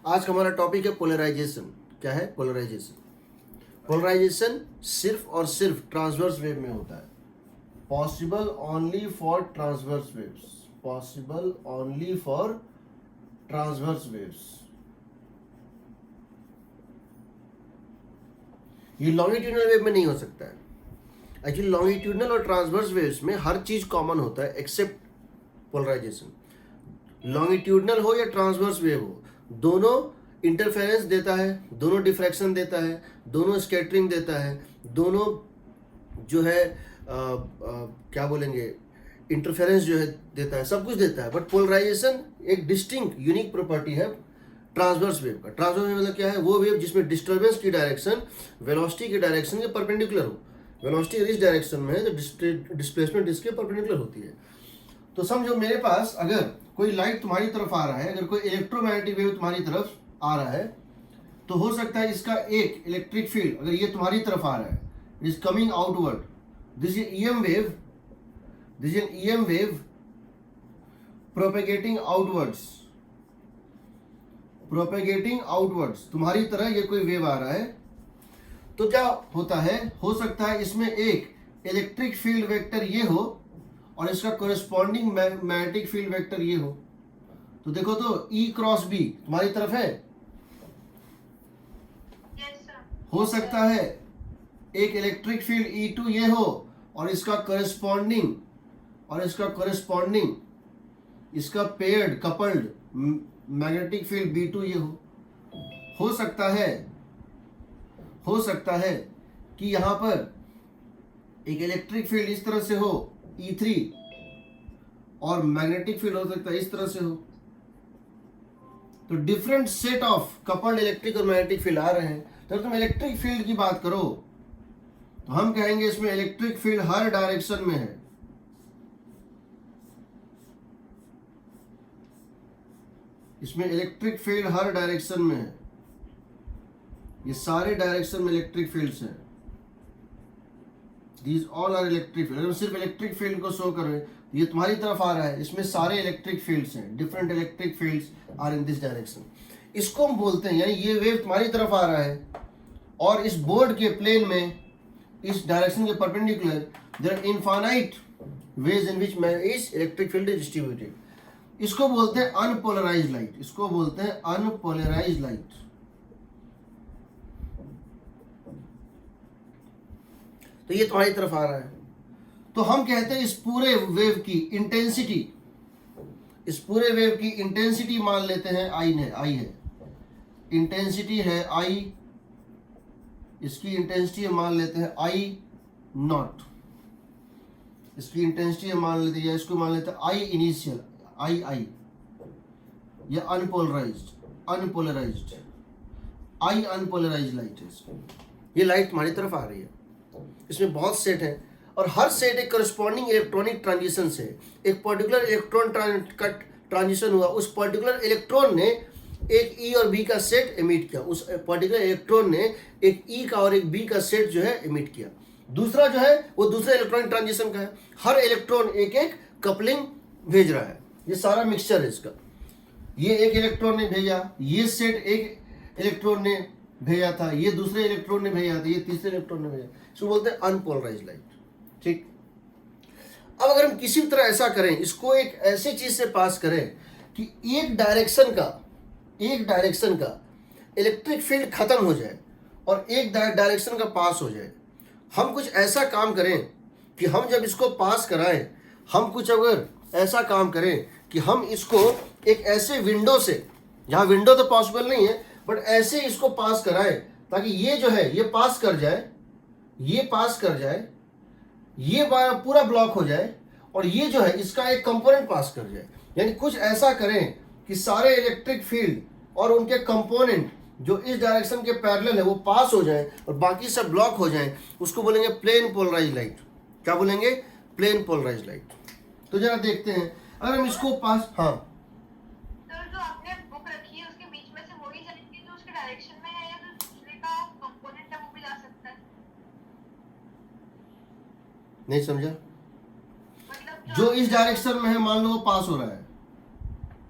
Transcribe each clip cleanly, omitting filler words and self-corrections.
आज का हमारा टॉपिक है पोलराइजेशन। क्या है पोलराइजेशन? पोलराइजेशन सिर्फ और सिर्फ ट्रांसवर्स वेव में होता है। Possible only for transverse waves. Possible only for transverse waves. ये लॉन्गिट्यूडनल वेव में नहीं हो सकता है। एक्चुअली लॉन्गिट्यूडनल और ट्रांसवर्स वेव्स में हर चीज कॉमन होता है एक्सेप्ट पोलराइजेशन। लॉन्गिट्यूडनल हो या ट्रांसवर्स वेव हो, दोनों इंटरफेरेंस देता है, दोनों डिफ्रैक्शन देता है, दोनों स्कैटरिंग देता है, दोनों जो है क्या बोलेंगे इंटरफेरेंस जो है देता है, सब कुछ देता है। बट पोलराइजेशन एक डिस्टिंक्ट यूनिक प्रॉपर्टी है ट्रांसवर्स वेव का। ट्रांसवर्स वेव मतलब क्या है? वो वेव जिसमें डिस्टर्बेंस की डायरेक्शन वेलोसिटी की डायरेक्शन के परपेंडिकुलर हो। वेलोसिटी इस डायरेक्शन में है तो डिस्प्लेसमेंट इसके परपेंडिकुलर होती है। तो समझो मेरे पास अगर कोई लाइट तुम्हारी तरफ आ रहा है, अगर कोई इलेक्ट्रोमैग्नेटिक वेव तुम्हारी तरफ आ रहा है, तो हो सकता है इसका एक इलेक्ट्रिक फील्ड अगर ये तुम्हारी तरफ आ रहा है, it is coming outward, this is EM wave, this is EM wave propagating outwards, propagating outwards. तुम्हारी तरह ये कोई वेव आ रहा है, तो क्या होता है? हो सकता है इसमें एक इलेक्ट्रिक फील्ड वेक्टर ये हो और इसका कोरिस्पॉन्डिंग मैग्नेटिक फील्ड वेक्टर ये हो। तो देखो तो E क्रॉस B तुम्हारी तरफ है। हो सकता है एक इलेक्ट्रिक फील्ड E2 ये हो और इसका कोरिस्पॉन्डिंग इसका paired coupled magnetic field B2 ये हो सकता है कि यहां पर एक इलेक्ट्रिक फील्ड इस तरह से हो E3 और मैग्नेटिक फील्ड हो सकता है इस तरह से हो। तो different set of coupled electric और मैग्नेटिक फील्ड आ रहे हैं। तो तुम इलेक्ट्रिक फील्ड की बात करो तो हम कहेंगे इसमें इलेक्ट्रिक फील्ड हर डायरेक्शन में है। इसमें इलेक्ट्रिक फील्ड हर डायरेक्शन में है। ये सारे डायरेक्शन में इलेक्ट्रिक फील्ड्स हैं। These all are electric field. अगर सिर्फ इलेक्ट्रिक फील्ड को शो करें, ये तुम्हारी तरफ आ रहा है, इसमें सारे इलेक्ट्रिक फील्ड्स हैं। Different electric fields are in this direction. इसको हम बोलते हैं, यानी ये वेव तुम्हारी तरफ आ रहा है और इस बोर्ड के प्लेन में इस डायरेक्शन के perpendicular there are infinite ways in which इस इलेक्ट्रिक फील्ड इज डिस्ट्रीब्यूटेड। इसको बोलते हैं अनपोलराइज्ड लाइट। इसको बोलते हैं अनपोलराइज्ड लाइट। तो ये तुम्हारी तरफ आ रहा है, तो हम कहते हैं इस पूरे वेव की इंटेंसिटी मान लेते हैं आई है इंटेंसिटी है आई। इसकी इंटेंसिटी मान लेते हैं आई नॉट। इसकी इंटेंसिटी मान लेते हैं, या इसको मान लेते हैं आई इनिशियल, आई या अनपोलराइज्ड लाइट है। ये लाइट तुम्हारी तरफ आ रही है, इसमें बहुत सेट है और हर सेट एक करस्पॉन्डिंग इलेक्ट्रॉनिक ट्रांजिशन से एक पर्टिकुलर इलेक्ट्रॉन का ट्रांजिशन हुआ। उस पर्टिकुलर इलेक्ट्रॉन ने एक ई और बी का सेट एमिट किया। उस पर्टिकुलर इलेक्ट्रॉन ने एक ई का और एक बी का सेट जो है एमिट किया। दूसरा जो है वो दूसरे इलेक्ट्रॉनिक ट्रांजिशन का है। हर इलेक्ट्रॉन एक एक कपलिंग भेज रहा है। ये सारा मिक्सचर है इसका। ये एक इलेक्ट्रॉन ने भेजा, ये सेट एक इलेक्ट्रॉन ने भेजा था, ये दूसरे इलेक्ट्रॉन ने भेजा था, ये तीसरे इलेक्ट्रॉन ने भेजा। इसको बोलते हैं अनपोलराइज्ड लाइट। ठीक। अब अगर हम किसी तरह ऐसा करें, इसको एक ऐसी चीज से पास करें कि एक डायरेक्शन का इलेक्ट्रिक फील्ड खत्म हो जाए और एक डायरेक्शन का पास हो जाए। हम कुछ ऐसा काम करें कि हम जब इसको पास कराएं, हम कुछ अगर ऐसा काम करें कि हम इसको एक ऐसे विंडो से, जहां विंडो तो पॉसिबल नहीं है, बट ऐसे इसको पास कराएं ताकि ये जो है ये पास कर जाए, ये पूरा ब्लॉक हो जाए और ये जो है इसका एक कंपोनेंट पास कर जाए। यानी कुछ ऐसा करें कि सारे इलेक्ट्रिक फील्ड और उनके कंपोनेंट जो इस डायरेक्शन के पैरेलल है वो पास हो जाए और बाकी सब ब्लॉक हो जाए। उसको बोलेंगे प्लेन पोलराइज्ड लाइट। क्या बोलेंगे? Plane polarized light. तो जरा देखते हैं अगर हम इसको पास, हाँ सर जो आपने बुक रखी है उसके बीच में से वो ही जाएंगे जो उसके डायरेक्शन में है, या जो दूसरे का कंपोनेंट है वो भी जा सकता है? नहीं समझा? मतलब जो इस डायरेक्शन में है मान लो वो पास हो रहा है,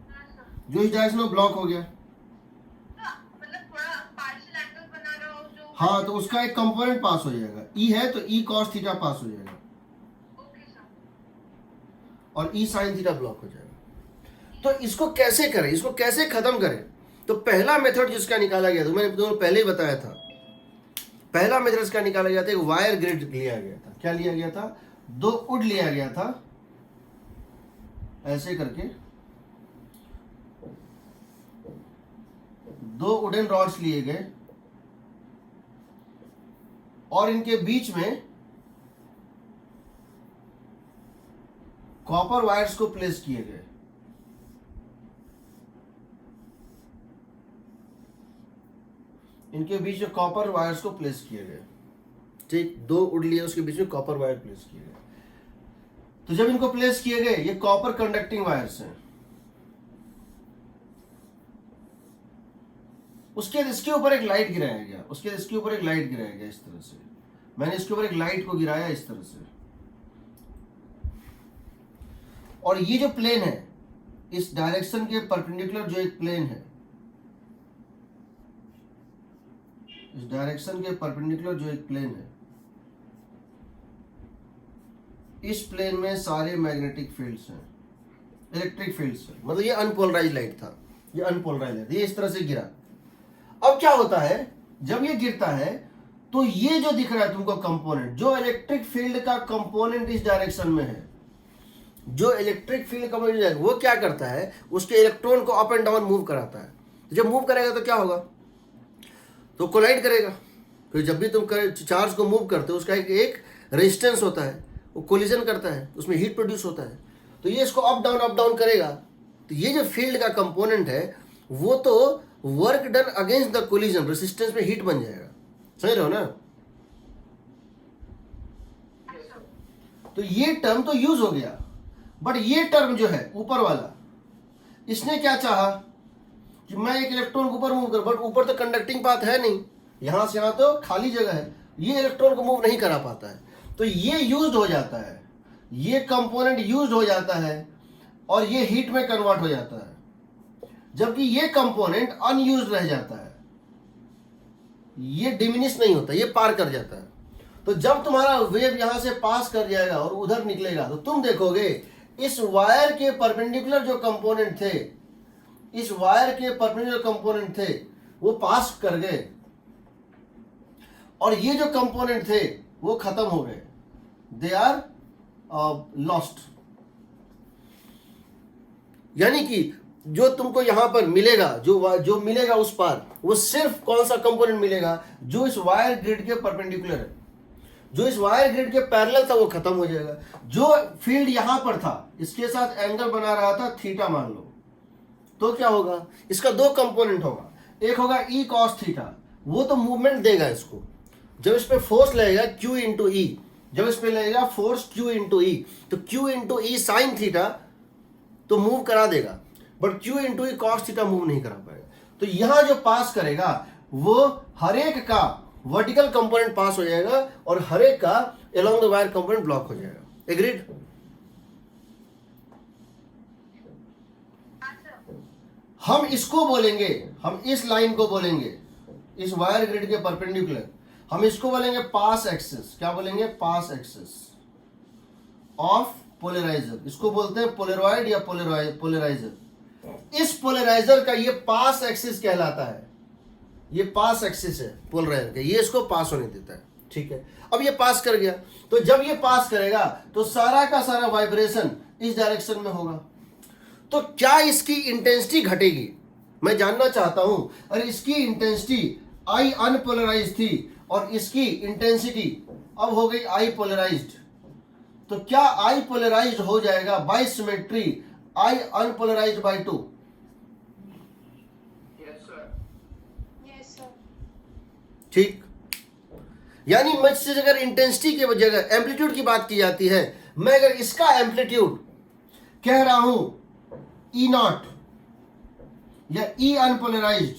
हाँ सर। जो इस डायरेक्शन में ब्लॉक हो गया, हाँ, तो उसका एक कंपोनेंट पास हो जाएगा। ई है तो ई कॉस थीटा पास हो जाएगा ओके सर। और ई साइन थीटा ब्लॉक हो जाएगा। तो इसको कैसे करें, इसको कैसे खत्म करें? तो पहला मेथड जिसका निकाला गया था, मैंने तुम्हें पहले ही बताया था, पहला मेथड इसका निकाला गया था, एक वायर ग्रिड लिया गया था। क्या लिया गया था? 2 वुड लिया गया था, ऐसे करके 2 वुडन रॉड्स लिए गए और इनके बीच में कॉपर वायर्स को प्लेस किए गए। इनके बीच में कॉपर वायर्स को प्लेस किए गए। ठीक, 2 वुड लिए, उसके बीच में कॉपर वायर प्लेस किए गए। तो जब इनको प्लेस किए गए, ये कॉपर कंडक्टिंग वायर्स हैं। उसके बाद इसके ऊपर एक लाइट गिराया गया, उसके बाद इसके ऊपर एक लाइट गिराया गया इस तरह से। मैंने इसके ऊपर एक लाइट को गिराया इस तरह से, और ये जो प्लेन है, इस डायरेक्शन के परपेंडिकुलर जो एक प्लेन है, इस डायरेक्शन के परपेंडिकुलर जो एक प्लेन है, इस प्लेन में सारे मैग्नेटिक फील्ड्स हैं, इलेक्ट्रिक फील्ड्स हैं। मतलब ये अनपोलराइज लाइट था, ये अनपोलराइज लाइट, ये इस तरह से गिरा। अब क्या होता है, जब ये गिरता है तो ये जो दिख रहा है तुमको कंपोनेंट, जो इलेक्ट्रिक फील्ड का कंपोनेंट इस डायरेक्शन में है, जो इलेक्ट्रिक फील्ड कंपोनेंट वो क्या करता है, उसके इलेक्ट्रॉन को अप एंड डाउन मूव कराता है। जब मूव करेगा तो क्या होगा, तो कोलाइड करेगा। तो जब भी तुम चार्ज को मूव करते हो, उसका एक रेजिस्टेंस होता है, वो कोलिजन करता है, उसमें हीट प्रोड्यूस होता है। तो ये इसको अप डाउन करेगा। तो ये जो फील्ड का कंपोनेंट है, वो तो work done against the collision, resistance में हीट बन जाएगा। समझ रहे हो ना? तो ये टर्म तो यूज हो गया, बट ये टर्म जो है ऊपर वाला, इसने क्या चाहा कि मैं एक इलेक्ट्रॉन को ऊपर मूव कर, बट ऊपर तो कंडक्टिंग पाथ है नहीं, यहां से यहां तो खाली जगह है, ये इलेक्ट्रॉन को मूव नहीं करा पाता है। तो ये यूज्ड हो जाता है, ये कंपोनेंट यूज्ड हो जाता है और ये हीट में कन्वर्ट हो जाता है, जबकि ये कंपोनेंट अनयूज्ड रह जाता है, ये डिमिनिश नहीं होता, ये पार कर जाता है। तो जब तुम्हारा वेव यहां से पास कर जाएगा और उधर निकलेगा, तो तुम देखोगे इस वायर के परपेंडिकुलर जो कंपोनेंट थे, इस वायर के परपेंडिकुलर कंपोनेंट थे, वो पास कर गए, और ये जो कंपोनेंट थे वो खत्म हो गए, दे आर लॉस्ट। यानी कि जो तुमको यहां पर मिलेगा, जो मिलेगा उस पार, वो सिर्फ कौन सा कंपोनेंट मिलेगा, जो इस वायर ग्रिड के परपेंडिकुलर है। जो इस वायर ग्रिड के पैरेलल था वो खत्म हो जाएगा। जो फील्ड यहां पर था, इसके साथ एंगल बना रहा था थीटा मान लो, तो क्या होगा, इसका 2 कंपोनेंट होगा, एक होगा ई कॉस थीटा, वो तो मूवमेंट देगा इसको। जब इस पे फोर्स लगेगा Q इंटू ई, जब इस पे लगेगा फोर्स Q इंटू ई, तो Q इंटू ई साइन थीटा तो मूव करा देगा, but Q into E cos theta move नहीं करा पाएगा। तो यहां जो पास करेगा वो हर एक का वर्टिकल कंपोनेंट पास हो जाएगा और हर एक का along the wire component block हो जाएगा। एग्रीड? हम इसको बोलेंगे, हम इस लाइन को बोलेंगे, इस वायर ग्रिड के परपेंडिकुलर, हम इसको बोलेंगे पास एक्सिस। क्या बोलेंगे? पास एक्सिस ऑफ पोलराइजर। इसको बोलते हैं पोलरॉइड या पोलराइजर। इस पोलराइजर का ये पास एक्सिस कहलाता है, ये पास एक्सिस है पोलराइजर का, ये इसको पास होने देता है। ठीक है, अब ये पास कर गया, तो जब ये पास करेगा तो सारा का सारा वाइब्रेशन इस डायरेक्शन में होगा। तो क्या इसकी इंटेंसिटी घटेगी? मैं जानना चाहता हूं। अरे इसकी इंटेंसिटी आई अनपोलराइज थी और इसकी इंटेंसिटी अब हो गई आई पोलराइज्ड, तो क्या आई पोलराइज्ड हो जाएगा by symmetry I unpolarised bye 2? Yes sir. ठीक, यानी मुझ से अगर इंटेंसिटी की जगह एम्पलीट्यूड की बात की जाती है, मैं अगर इसका एम्पलीट्यूड कह रहा हूं ई नॉट या ई अनपोलराइज्ड,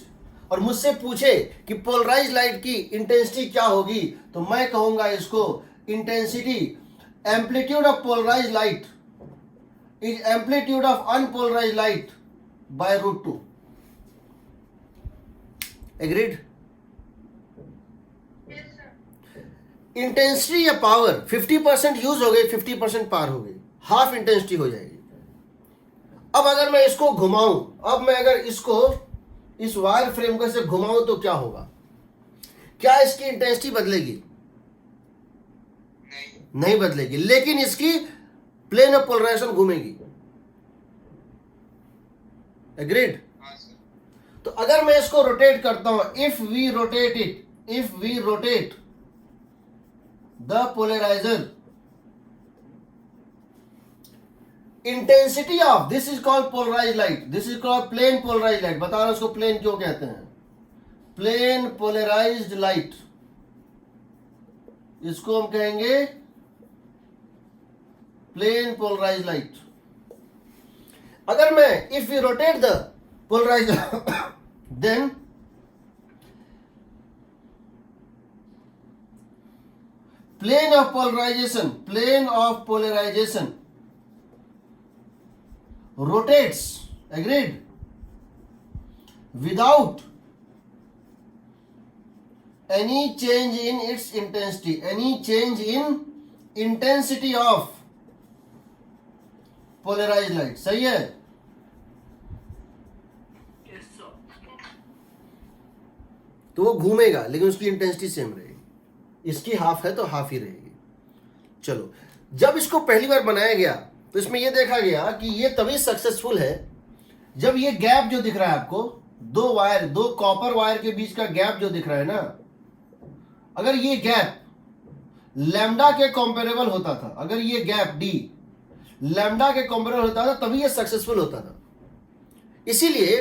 और मुझसे पूछे कि पोलराइज लाइट की इंटेंसिटी क्या होगी, तो मैं कहूंगा इसको intensity amplitude of polarize light is amplitude of unpolarize light by √2। Agreed? Intensity या पावर 50% यूज हो गई, 50% पार हो गई, हाफ इंटेंसिटी हो जाएगी। अब अगर मैं इसको घुमाऊं, अब मैं अगर इसको इस वायर फ्रेम को से घुमाऊं तो क्या होगा? क्या इसकी इंटेंसिटी बदलेगी? नहीं बदलेगी, लेकिन इसकी प्लेन ऑफ पोलराइजेशन घूमेगी। एग्रीड? तो अगर मैं इसको रोटेट करता हूं, if we rotate the polarizer, intensity of this is called polarize light, this is called plane polarize light. बता रहा हूं उसको प्लेन क्यों कहते हैं, प्लेन पोलराइज्ड लाइट, इसको हम कहेंगे प्लेन पोलराइज्ड लाइट। अगर मैं if we rotate the polarize then plane of polarization rotates, agreed, without any change in its intensity, any change in intensity of polarized light। सही है? तो वो घूमेगा लेकिन उसकी इंटेंसिटी सेम रहेगी, इसकी हाफ है तो हाफ ही रहेगी। चलो, जब इसको पहली बार बनाया गया तो इसमें यह देखा गया कि ये तभी सक्सेसफुल है जब ये गैप जो दिख रहा है आपको, दो कॉपर वायर के बीच का गैप जो दिख रहा है ना, अगर ये गैप लैम्डा के कंपेरेबल होता था, अगर ये गैप डी लैम्डा के कंपेरेबल होता था, तभी ये सक्सेसफुल होता था। इसीलिए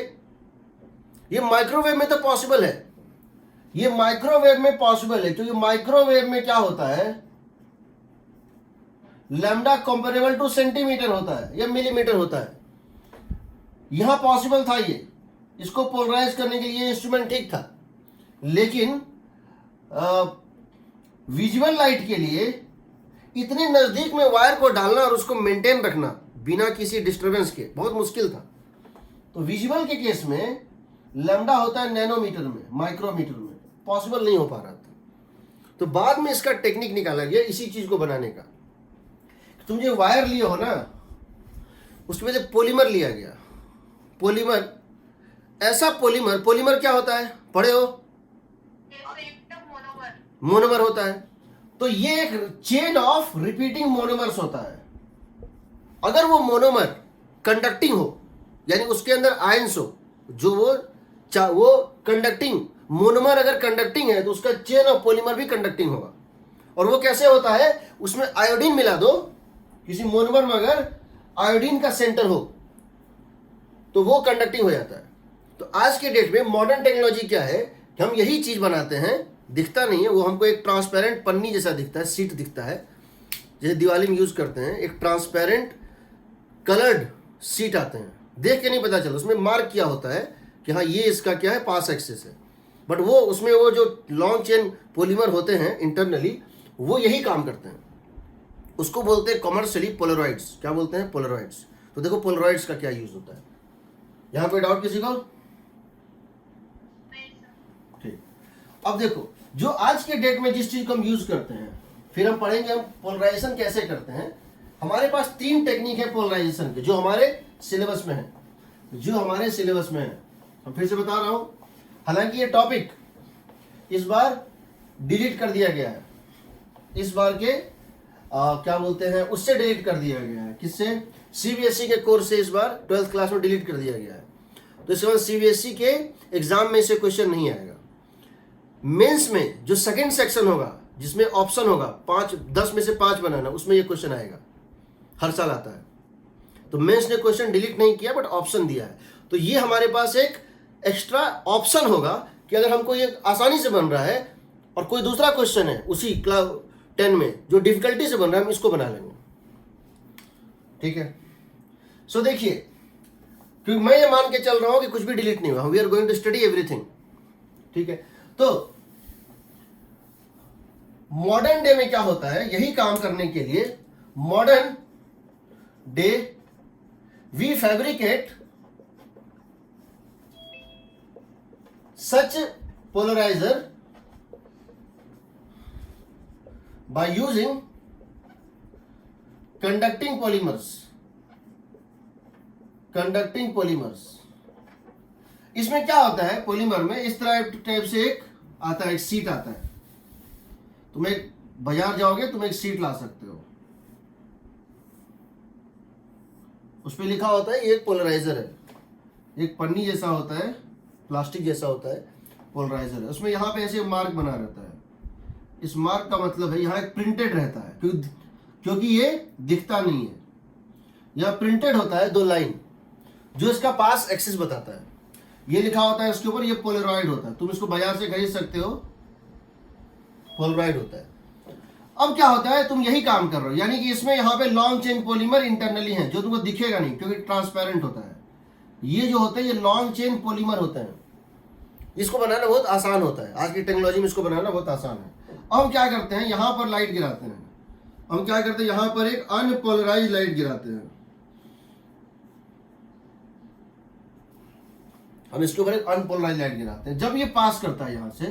ये माइक्रोवेव में तो पॉसिबल है, ये माइक्रोवेव में पॉसिबल है, क्योंकि माइक्रोवेव में क्या होता है, लैम्डा कंपेरेबल टू सेंटीमीटर होता है या मिलीमीटर होता है। यहां पॉसिबल था ये, इसको पोलराइज करने के लिए इंस्ट्रूमेंट ठीक था, लेकिन विजुअल लाइट के लिए इतने नजदीक में वायर को डालना और उसको मेंटेन रखना बिना किसी डिस्टरबेंस के बहुत मुश्किल था। तो विजुअल के केस में लैम्डा होता है नैनोमीटर में, माइक्रोमीटर में, पॉसिबल नहीं हो पा रहा था। तो बाद में इसका टेक्निक निकाला गया इसी चीज को बनाने का। तुम जो वायर लिए हो ना, उसमें से पॉलीमर लिया गया, पॉलीमर, ऐसा पॉलीमर क्या होता है, पढ़े हो? मोनोमर होता है। तो ये एक चेन ऑफ रिपीटिंग मोनोमर्स होता है। अगर वो मोनोमर कंडक्टिंग हो, यानी उसके अंदर आयंस हो, जो वो कंडक्टिंग मोनोमर अगर कंडक्टिंग है तो उसका चेन ऑफ पॉलीमर भी कंडक्टिंग होगा। और वो कैसे होता है, उसमें आयोडीन मिला दो, किसी मोनोमर में अगर आयोडीन का सेंटर हो तो वो कंडक्टिंग हो जाता है। तो आज के डेट में मॉडर्न टेक्नोलॉजी क्या है कि हम यही चीज बनाते हैं, दिखता नहीं है वो, हमको एक ट्रांसपेरेंट पन्नी जैसा दिखता है, सीट दिखता है, जैसे दिवाली में यूज करते हैं, एक ट्रांसपेरेंट कलर्ड सीट आते हैं, देख के नहीं पता चलता, उसमें मार्क किया होता है कि हाँ ये इसका क्या है, पास एक्सेस है, बट वो उसमें वो जो लॉन्ग चेन पॉलीमर होते हैं इंटरनली, वो यही काम करते हैं। उसको बोलते हैं कॉमर्शियली पोलरॉइड्स। क्या बोलते हैं? पोलरॉइड्स। तो देखो पोलरॉइड्स का क्या यूज होता है, यहां पे डाउट किसी को? ठीक। अब देखो, जो आज के डेट में जिस चीज को हम यूज करते हैं, फिर हम पढ़ेंगे हम पोलराइजेशन कैसे करते हैं। हमारे पास 3 टेक्निक है पोलराइजेशन के, जो हमारे सिलेबस में है, हम फिर से बता रहा हूं। हालांकि ये टॉपिक इस बार डिलीट कर दिया गया है, इस बार के क्या बोलते हैं, उससे डिलीट कर दिया गया है। किससे? सीबीएसई के कोर्स से इस बार 12th क्लास में डिलीट कर दिया गया है। तो इसके बाद सीबीएसई के एग्जाम में से क्वेश्चन नहीं आएगा। मेंस में जो सेकंड सेक्शन होगा, जिसमें ऑप्शन होगा 10 में से 5 बनाना, उसमें ये क्वेश्चन आएगा, हर साल आता है। तो मेंस ने क्वेश्चन डिलीट नहीं किया बट ऑप्शन दिया है। तो ये हमारे पास एक एक्स्ट्रा ऑप्शन होगा कि अगर हमको ये आसानी से बन रहा है और कोई दूसरा क्वेश्चन है उसी क्लास 10 में जो डिफिकल्टी से बन रहा है, हम इसको बना लेंगे। ठीक है। सो देखिए, क्योंकि मैं ये मान के चल रहा हूं कि कुछ भी डिलीट नहीं हुआ, we are going to study everything. ठीक है। तो मॉडर्न डे में क्या होता है, यही काम करने के लिए modern day we fabricate such polarizer by using conducting polymers. इसमें क्या होता है, पॉलीमर में इस तरह टाइप से एक आता है, एक सीट आता है। तुम एक बाजार जाओगे, तुम एक सीट ला सकते हो, उस पर लिखा होता है ये एक पोलराइजर है, एक पन्नी जैसा होता है, प्लास्टिक जैसा होता है, पोलराइजर है। उसमें यहाँ पे ऐसे मार्क बना रहता है। इस मार्क का मतलब है यहाँ एक प्रिंटेड रहता है, क्योंकि ये दिखता नहीं है। यहाँ प्रिंटेड होता है 2 लाइन जो इसका पास एक्सिस बताता है। ये लिखा होता है इसके ऊपर, ये पोलराइड होता है। तुम इसको बाजार से खरीद सकते हो, पोलराइड होता है। अब क्या होता है, तुम यही काम कर रहे हो, यानी कि इसमें यहाँ पे लॉन्ग चेन पॉलीमर इंटरनली है, जो तुमको दिखेगा नहीं क्योंकि ट्रांसपेरेंट होता है। ये जो होते हैं ये लॉन्ग चेन पॉलीमर होते हैं। इसको बनाना बहुत आसान होता है, आज की टेक्नोलॉजी में इसको बनाना बहुत आसान है। अब हम क्या करते हैं, यहाँ पर लाइट गिराते हैं। हम क्या करते हैं, यहाँ पर एक अनपोलराइज लाइट गिराते हैं। हम इसके ऊपर एक अनपोलराइज लाइट गिराते हैं। जब ये पास करता है यहाँ से,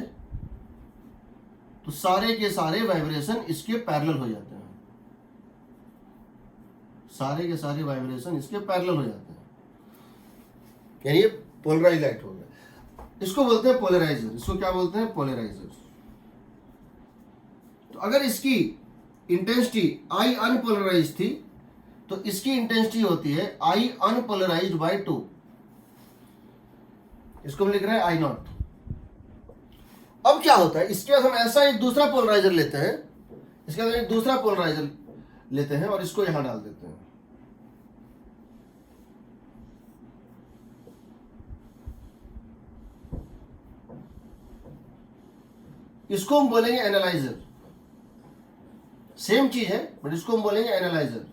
तो सारे के सारे वाइब्रेशन इसके पैरेलल हो जाते हैं। सारे के सारे वाइब्रेशन इसके पैरेलल हो जाते हैं, यानी ये पोलराइज लाइट हो गया। इसको बोलते हैं पोलराइजर। इसको क्या बोलते हैं, पोलराइजर। तो अगर इसकी इंटेंसिटी आई अनपोलराइज थी, तो इसकी इंटेंसिटी होती है आई अनपोलराइज्ड बाय 2। इसको हम लिख रहे हैं आई नॉट। अब क्या होता है, इसके बाद हम ऐसा एक दूसरा पोलराइजर लेते हैं, इसके बाद एक दूसरा पोलराइजर लेते हैं और इसको यहां डाल देते हैं। इसको हम बोलेंगे एनालाइजर। सेम चीज है बट इसको हम बोलेंगे एनालाइजर।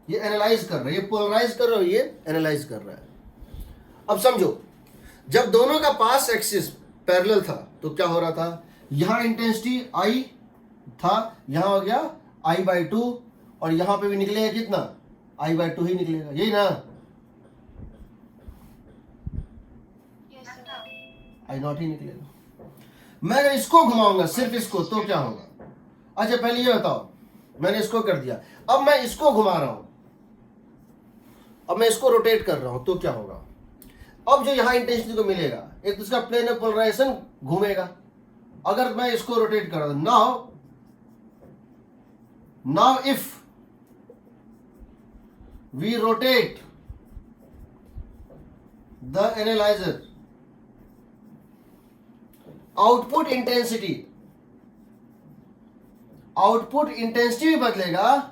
ये एनालाइज कर रहा है, ये पोलराइज कर रहा है, ये एनालाइज कर रहा है। अब समझो, जब दोनों का पास एक्सिस पैरेलल था तो क्या हो रहा था, यहां इंटेंसिटी आई था, यहां हो गया आई बाई 2, और यहां पे भी निकलेगा कितना, आई बाई 2 ही निकलेगा, यही ना, आई नॉट ही निकलेगा। मैं अगर इसको घुमाऊंगा, सिर्फ इसको, तो क्या होगा। अच्छा पहले ये बताओ, मैंने इसको कर दिया, अब मैं इसको घुमा रहा हूं, अब मैं इसको रोटेट कर रहा हूं, तो क्या होगा। अब जो यहां इंटेंसिटी को मिलेगा, एक तो इसका प्लेन ऑफ पोलराइजेशन घूमेगा। अगर मैं इसको रोटेट कर रहा हूं, now if we rotate the analyzer, output intensity भी बदलेगा,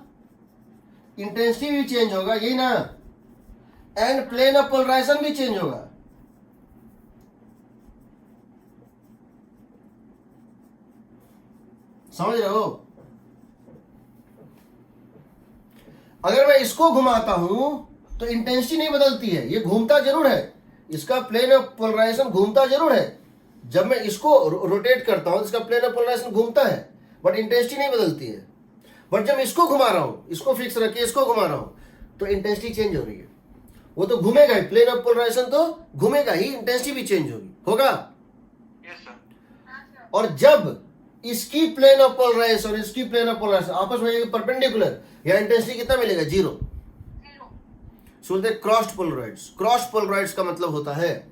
इंटेंसिटी भी चेंज होगा, यही ना, एंड प्लेन ऑफ पोलराइजेशन भी चेंज होगा। समझ रहे हो। अगर मैं इसको घुमाता हूं तो इंटेंसिटी नहीं बदलती है, ये घूमता जरूर है, इसका प्लेन ऑफ पोलराइजेशन घूमता जरूर है। जब मैं इसको रोटेट करता हूं तो इसका प्लेन ऑफ पोलराइजेशन घूमता है बट इंटेंसिटी नहीं बदलती है। बट जब इसको घुमा रहा हूं, इसको फिक्स रख के इसको घुमा रहा हूं, तो इंटेंसिटी चेंज हो रही है। वो तो घूमेगा ही, प्लेन ऑफ पोलराइजेशन तो घूमेगा ही, इंटेंसिटी भी चेंज होगा। Yes sir. और जब इसकी प्लेन ऑफ पोलराइजेशन और इसकी प्लेन ऑफ पोलराइजेशन आपस में परपेंडिकुलर, या इंटेंसिटी कितना मिलेगा, 0। सो बोलते हैं क्रॉस्ड पोलराइड्स। क्रॉस्ड पोलराइड्स का मतलब होता है,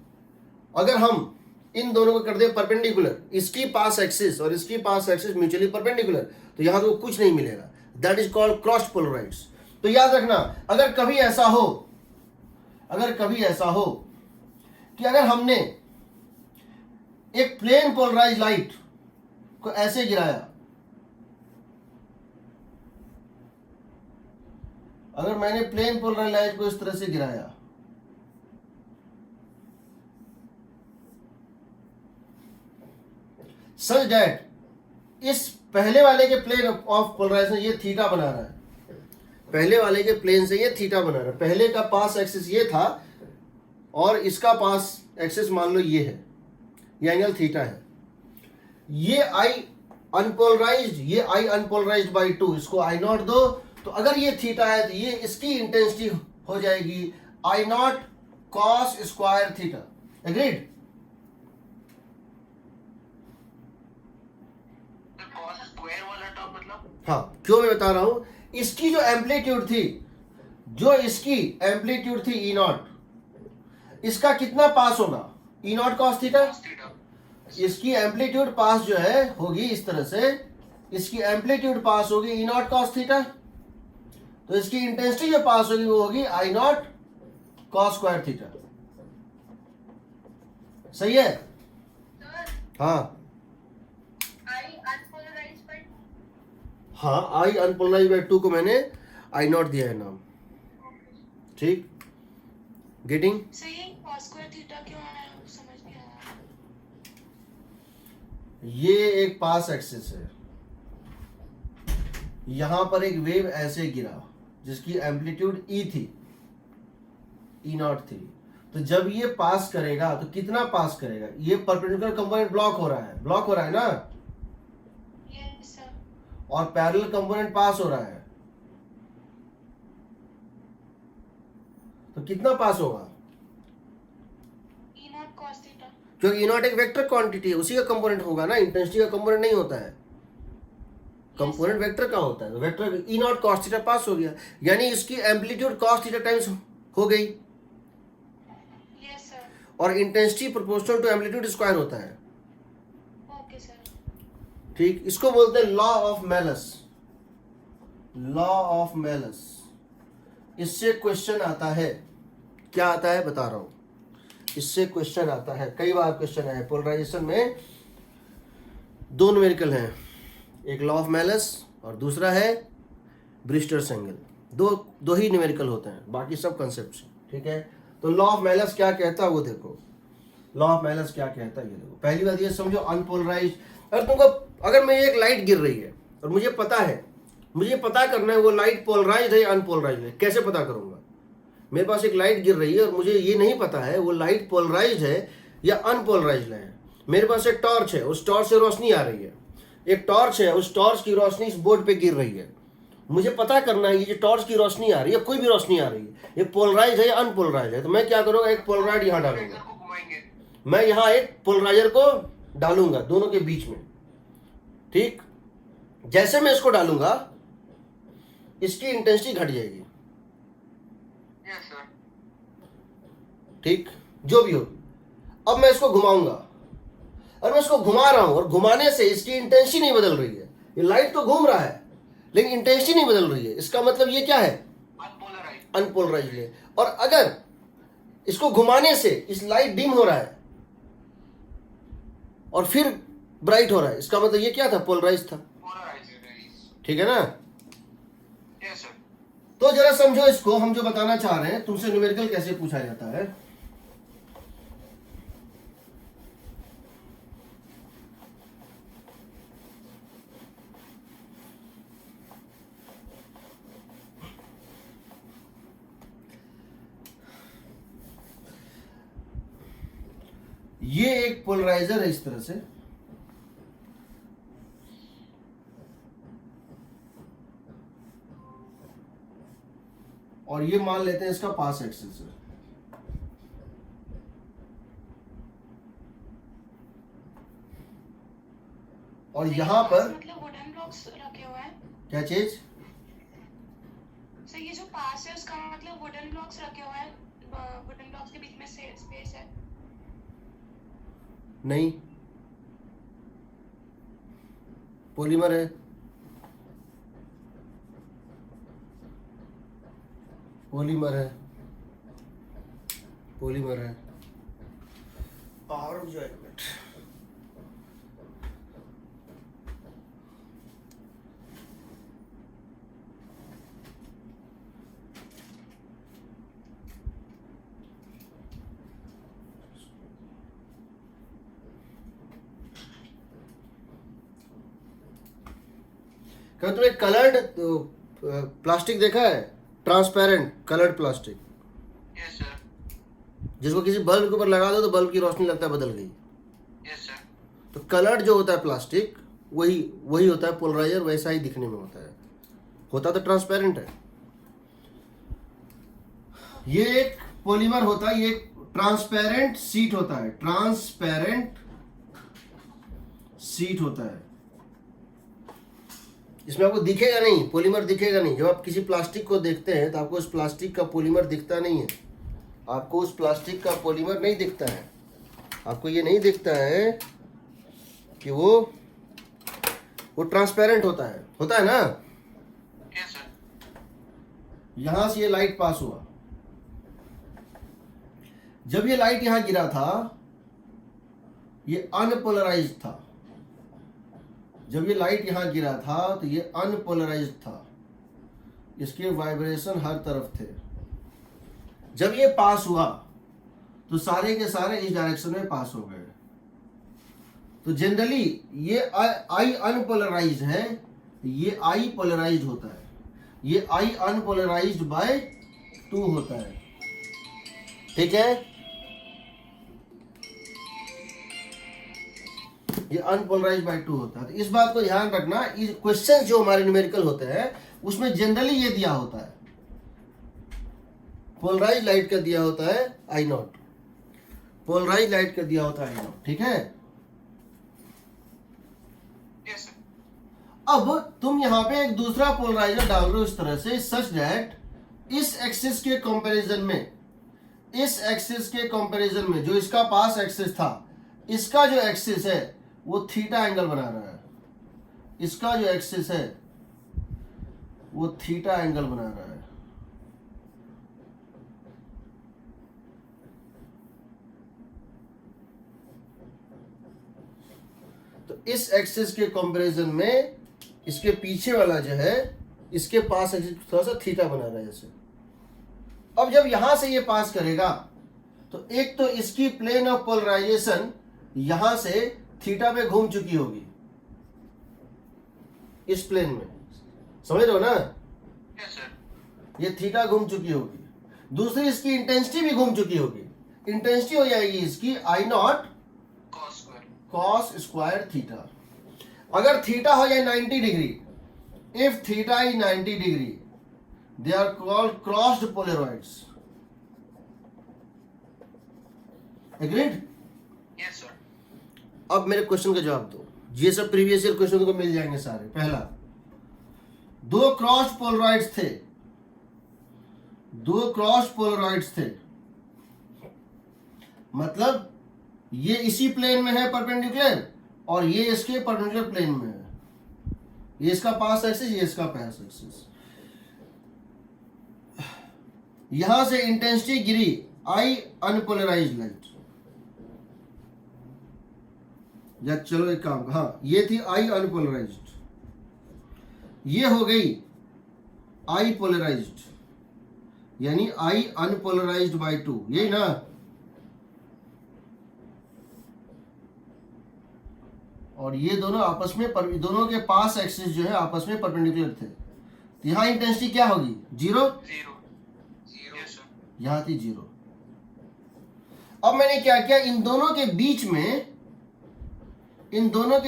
अगर हम इन दोनों को कर दे परपेंडिकुलर, इसकी पास एक्सिस और इसकी पास एक्सिस म्यूचुअली परपेंडिकुलर, तो यहां तो कुछ नहीं मिलेगा, दैट इज कॉल्ड क्रॉस्ड पोलराइड्स। तो याद रखना, अगर कभी ऐसा हो कि अगर हमने एक प्लेन पोलराइज लाइट को ऐसे गिराया, अगर मैंने प्लेन पोलराइज लाइट को इस तरह से गिराया, सच दैट इस पहले वाले के प्लेन ऑफ पोलराइजेशन ये थीटा बना रहा है, पहले वाले के प्लेन से ये थीटा बना रहा है। पहले का पास एक्सिस ये था और इसका पास एक्सिस मान लो ये है, ये एंगल थीटा है। ये आई अनपोलराइज्ड, ये आई अनपोलराइज्ड बाई 2, इसको आई नॉट दो, तो अगर ये थीटा है तो ये इसकी इंटेंसिटी हो जाएगी I nought cos square theta. Agreed. Square वाला टर्म मतलब? हाँ, क्यों मैं बता रहा हूं, इसकी जो एम्पलीट्यूड थी, जो इसकी एम्पलीट्यूड थी ई नॉट, इसका कितना पास होगा, E nought cos theta. cos theta. इसकी एम्पलीट्यूड पास जो है होगी इस तरह से, इसकी एम्पलीट्यूड पास होगी ई नॉट कॉस थीटा, तो इसकी इंटेंसिटी जो पास होगी वो होगी आई नॉट कॉस स्क्वायर थीटा। सही है? सर हाँ आई अनपोलराइज्ड बाय 2। हाँ, आई अनपोलराइज्ड बाय 2 को मैंने आई नॉट दिया है नाम। ठीक, गेटिंग? सर ये cos स्क्वायर थीटा क्यों है समझ नहीं आया। ये एक पास एक्सिस है, यहां पर एक वेव ऐसे गिरा जिसकी एम्पलीट्यूड ई थी, ई नॉट थी, तो जब ये पास करेगा तो कितना पास करेगा, ये परपेंडिकुलर कंपोनेंट ब्लॉक हो रहा है, ब्लॉक हो रहा है ना, यस सर। और पैरेलल कंपोनेंट पास हो रहा है, तो कितना पास होगा, ई नॉट cos थीटा। क्योंकि ई नॉट एक वेक्टर क्वांटिटी है, उसी का कंपोनेंट होगा ना, इंटेंसिटी का कंपोनेंट नहीं होता है, कंपोनेंट वेक्टर का होता है, तो vector E nought cos theta पास हो गया, यानी इसकी एम्पलीट्यूड कॉस थीटा टाइम्स हो गई, यस सर। और intensity proportional to amplitude square होता है। Okay sir. ठीक, इसको बोलते हैं law of Malus, law of Malus. इससे क्वेश्चन आता है, क्या आता है बता रहा हूं, इससे क्वेश्चन आता है, कई बार क्वेश्चन आया पोलराइजेशन में, दो न्यूमेरिकल हैं, एक लॉ ऑफ मेलस और दूसरा है ब्रिस्टर्स एंगल, दो ही न्यूमेरिकल होते हैं, बाकी सब कंसेप्ट। ठीक है, तो लॉ ऑफ मेलस क्या कहता है वो देखो, लॉ ऑफ मेलस क्या कहता है ये देखो। पहली बात ये समझो, अनपोलराइज, अगर तुमको, अगर मैं एक लाइट गिर रही है और मुझे पता है, मुझे पता करना है वो लाइट पोलराइज्ड है या अनपोलराइज्ड है, कैसे पता करूंगा, मेरे पास एक लाइट गिर रही है और मुझे ये नहीं पता है वो लाइट पोलराइज्ड है या अनपोलराइज्ड है। मेरे पास एक टॉर्च है, उस टॉर्च से रोशनी आ रही है, एक टॉर्च है, उस टॉर्च की रोशनी इस बोर्ड पे गिर रही है, मुझे पता करना है ये जो टॉर्च की रोशनी आ रही है, कोई भी रोशनी आ रही है, ये पोलराइज है या अनपोलराइज है, तो मैं क्या करूंगा, एक पोलराइड यहाँ डालूंगा, को घुमाएंगे। मैं यहाँ एक पोलराइजर को डालूंगा दोनों के बीच में। ठीक, जैसे मैं इसको डालूंगा इसकी इंटेंसिटी घट जाएगी। Yes sir. ठीक, जो भी हो, अब मैं इसको घुमाऊंगा, और मैं इसको घुमा रहा हूं और घुमाने से इसकी इंटेंसिटी नहीं बदल रही है, ये लाइट तो घूम रहा है लेकिन इंटेंसिटी नहीं बदल रही है, इसका मतलब ये क्या है, अनपोलराइज्ड। अनपोलराइज्ड है। और अगर इसको घुमाने से इस लाइट डिम हो रहा है और फिर ब्राइट हो रहा है, इसका मतलब ये क्या था, पोलराइज था। पोलराइज्ड। ठीक है ना, यस सर। तो जरा समझो इसको, हम जो बताना चाह रहे हैं, तुमसे न्यूमेरिकल कैसे पूछा जाता है। ये एक पोलराइजर है इस तरह से, और ये मान लेते हैं इसका पास एक्सिस है, और यहां पर मतलब वुडन ब्लॉक्स रखे हुए हैं। क्या चीज, सर ये जो पास है उसका मतलब वुडन ब्लॉक्स रखे हुए हैं, वुडन ब्लॉक्स के बीच में स्पेस है। नहीं, पॉलीमर है, पॉलीमर है, पॉलीमर है, और जो एक मिनट, क्या तुमने कलर्ड प्लास्टिक देखा है, transparent coloured plastic, yes sir. जिसको किसी बल्ब के ऊपर लगा दो तो बल्ब की रोशनी लगता है बदल गई। Yes sir. तो कलर्ड जो होता है प्लास्टिक, वही होता है पोलराइजर, वैसा ही दिखने में होता तो ट्रांसपेरेंट है। ये एक पॉलीमर होता है, ये एक ट्रांसपेरेंट शीट होता है, ट्रांसपेरेंट शीट होता है। इसमें आपको दिखेगा नहीं, पॉलीमर दिखेगा नहीं। जब आप किसी प्लास्टिक को देखते हैं तो आपको उस प्लास्टिक का पॉलीमर दिखता नहीं है, आपको उस प्लास्टिक का पॉलीमर नहीं दिखता है, आपको ये नहीं दिखता है कि वो ट्रांसपेरेंट होता है ना। Yes, sir. यहां से ये लाइट पास हुआ, जब ये लाइट यहां गिरा था ये अनपोलराइज्ड था, जब ये लाइट यहां गिरा था तो ये अनपोलराइज्ड था, इसके वाइब्रेशन हर तरफ थे। जब ये पास हुआ तो सारे के सारे इस डायरेक्शन में पास हो गए। तो जनरली ये आई अनपोलराइज्ड है, ये आई पोलराइज्ड होता है, ये आई अनपोलराइज्ड बाय 2 होता है, ठीक है। ये अनपोलराइज्ड बाय 2 होता है। तो इस बात को ध्यान रखना, इस क्वेश्चन जो हमारे न्यूमेरिकल होते हैं उसमें जनरली ये दिया होता है, पोलराइज लाइट का दिया होता है आई नॉट, पोलराइज लाइट का दिया होता है आई नॉट, ठीक है। Yes, sir. अब तुम यहाँ पे एक दूसरा पोलराइजर डाल रहे हो इस तरह से, सच दैट इस एक्सिस के कंपैरिजन में, इस एक्सिस के कंपैरिजन में जो इसका पास एक्सिस था, इसका जो एक्सिस है वो थीटा एंगल बना रहा है, इसका जो एक्सिस है वो थीटा एंगल बना रहा है। तो इस एक्सिस के कंपैरिजन में इसके पीछे वाला जो है, इसके पास एक्सिस थोड़ा सा थीटा बना रहा है जैसे। अब जब यहां से ये पास करेगा तो एक तो इसकी प्लेन ऑफ पोलराइजेशन यहां से थीटा पे घूम चुकी होगी, इस प्लेन में, समझ रहे हो ना, Yes, sir. ये थीटा घूम चुकी होगी। दूसरी इसकी इंटेंसिटी भी घूम चुकी होगी, इंटेंसिटी हो जाएगी इसकी I nought Cos square. Cos square theta. अगर थीटा हो जाए 90 degree, if theta is 90 degree, they are called crossed polaroids. Agreed? Yes, sir. अब मेरे क्वेश्चन का जवाब दो, ये सब प्रीवियस ईयर क्वेश्चन को मिल जाएंगे सारे। पहला, 2 क्रॉस पोलरॉइड्स थे, 2 क्रॉस पोलरॉइड्स थे, मतलब ये इसी प्लेन में है परपेंडिकुलर, और ये इसके परपेंडिकुलर प्लेन में है, ये इसका पास एक्सिस, ये इसका पास एक्सिस। यहां से इंटेंसिटी गिरी आई अनपोलराइज्ड लाइट, या चलो एक काम, हाँ ये थी आई अनपोलराइज्ड, ये हो गई आई पोलराइज्ड, यानी आई अनपोलराइज्ड बाय 2, यही ना। और ये दोनों आपस में दोनों के पास एक्सिस जो है आपस में परपेंडिकुलर थे, तो यहां इंटेंसिटी क्या होगी, 0, 0. Yes, sir. यहां थी 0। अब मैंने क्या किया, इन दोनों के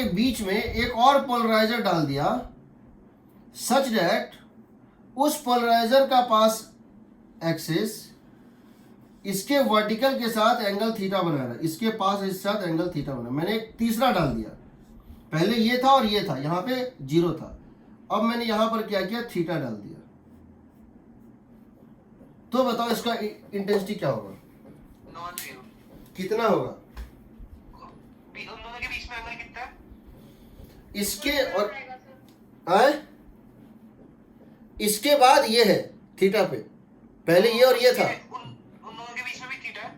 बीच में एक और पोलराइजर डाल दिया, सच दैट उस पोलराइजर का पास एक्सिस इसके वर्टिकल के साथ एंगल थीटा बना रहा है, इसके पास इसके साथ एंगल थीटा बना। मैंने एक तीसरा डाल दिया, पहले ये था और ये था, यहाँ पे 0 था, अब मैंने यहां पर क्या किया, थीटा डाल दिया। तो बताओ इसका इंटेंसिटी क्या होगा, Non-zero. कितना होगा? उन दोनों के बीच में एंगल कितना है? इसके और जाएगा सर। आए? इसके बाद ये है थीटा पे, पहले ये और ये था। उन दोनों के बीच में भी थीटा है?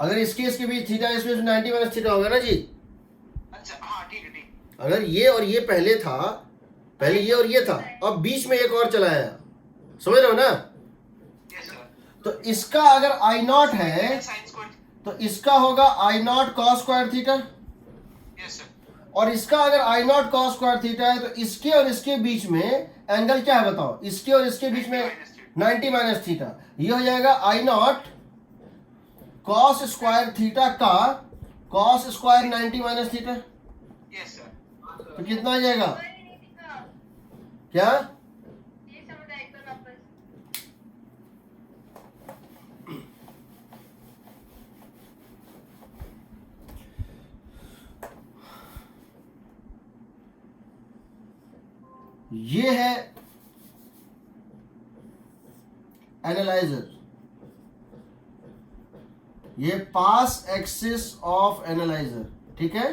अगर इसके बीच थीटा, इसमें 90 माइनस थीटा होगा ना जी। अच्छा, हाँ ठीक है, ठीक. अगर ये और ये पहले था, पहले ये और ये था, अब बीच में एक और चला आया, समझ रहे हो ना। Yes, sir. तो इसका अगर आई नॉट है Sin square. तो इसका होगा I nought cos square theta, Yes, sir. और इसका अगर I nought cos square theta है तो इसके और इसके बीच में एंगल क्या है बताओ, इसके और इसके बीच में 90 माइनस थीटा, ये हो जाएगा I nought cos square theta का cos square 90 minus theta, Yes, sir. तो कितना आ जाएगा, कोई नहीं दिखा, क्या? ये समझ आएगा वापस। ये है एनालाइजर, ये पास एक्सिस ऑफ एनालाइजर, ठीक है।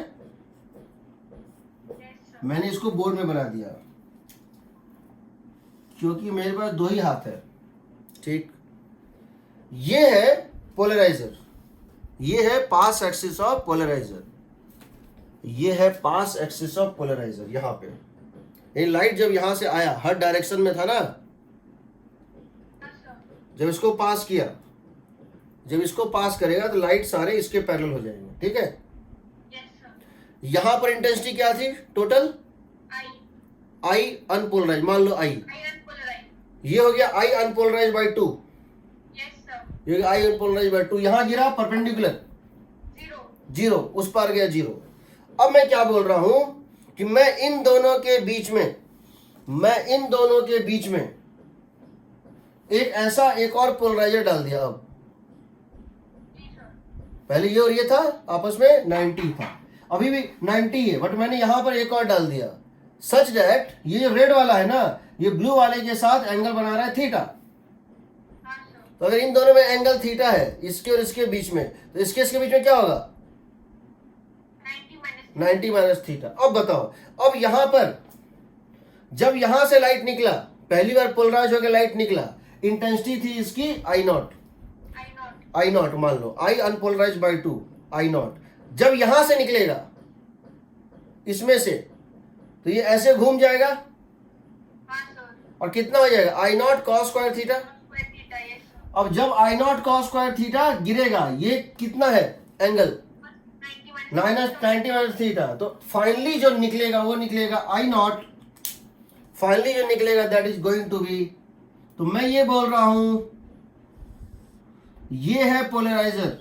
मैंने इसको बोर्ड में बना दिया क्योंकि मेरे पास दो ही हाथ है, ठीक। ये है पोलराइजर, ये है पास एक्सिस ऑफ पोलराइजर, ये है पास एक्सिस ऑफ पोलराइजर। यहां पे ये लाइट जब यहां से आया, हर डायरेक्शन में था ना, जब इसको पास किया, जब इसको पास करेगा तो लाइट सारे इसके पैरेलल हो जाएंगे, ठीक है। यहां पर इंटेंसिटी क्या थी टोटल? आई अनपोलराइज, मान लो आई, ये हो गया आई अनपोलराइज बाई 2, ये हो गया आई अनपोलराइज बाई 2। यहां गिरा परपेंडिकुलर 0, उस पर गया 0। अब मैं क्या बोल रहा हूं कि मैं इन दोनों के बीच में एक ऐसा एक और पोलराइजर डाल दिया। अब पहले ये और ये था आपस में 90 था, अभी भी 90 है, बट मैंने यहां पर एक और डाल दिया, सच दैट ये जो रेड वाला है ना, ये ब्लू वाले के साथ एंगल बना रहा है थीटा। तो अगर इन दोनों में एंगल थीटा है, इसके और इसके बीच में, तो इसके बीच में क्या होगा? 90 माइनस थीटा। अब बताओ, अब यहां पर जब यहां से लाइट निकला, पहली बार पोलराइज होकर लाइट निकला, इंटेंसिटी थी इसकी आई नॉट, मान लो आई अनपोलराइज बाई 2 आई नॉट। जब यहां से निकलेगा इसमें से, तो ये ऐसे घूम जाएगा और कितना हो जाएगा? I nought cos square theta. अब जब I nought cos square theta गिरेगा, ये कितना है एंगल? 90 minus theta. तो फाइनली जो निकलेगा वो निकलेगा आई नॉट, फाइनली जो निकलेगा that is going to be, तो मैं ये बोल रहा हूं ये है पोलराइजर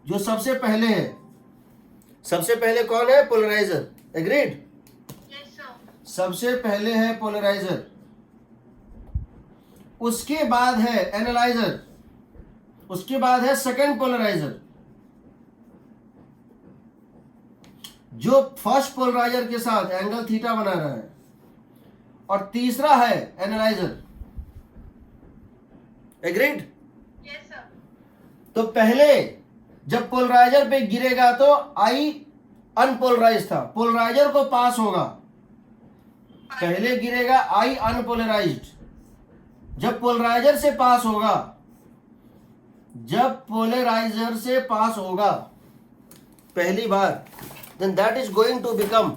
जो सबसे पहले है। सबसे पहले कौन है? Polarizer, agreed? सबसे पहले है पोलराइजर, उसके बाद है एनालाइजर, उसके बाद है सेकंड पोलराइजर जो फर्स्ट पोलराइजर के साथ एंगल थीटा बना रहा है, और तीसरा है एनालाइजर, एग्रीड? तो पहले जब पोलराइजर पे गिरेगा तो आई अनपोलराइज था, पोलराइजर को पास होगा, पहले गिरेगा आई अनपोलराइज्ड, जब पोलराइजर से पास होगा, जब पोलराइजर से पास होगा पहली बार, then that is going to become,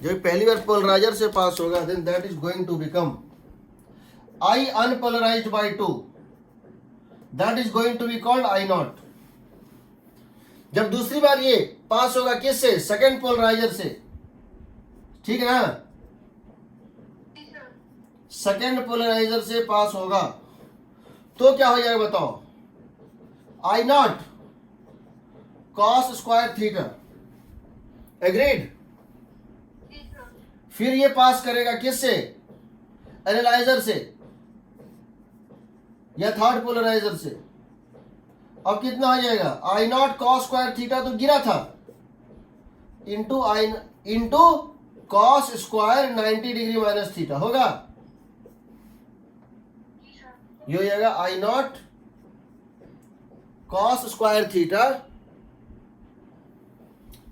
जब पहली बार पोलराइजर से पास होगा, then that is going to become I unpolarized by 2, that is going to be called I naught। जब दूसरी बार ये पास होगा किससे? सेकंड पोलराइजर से, ठीक है ना? सेकंड पोलराइजर से पास होगा तो क्या हो जाएगा बताओ? I nought cos square theta, agreed? फिर ये पास करेगा किससे? एनालाइजर से या थर्ड पोलराइजर से। अब कितना हो जाएगा? I nought cos square theta तो गिरा था, into cos square 90 degree minus theta होगा, ये हो जाएगा I nought cos square theta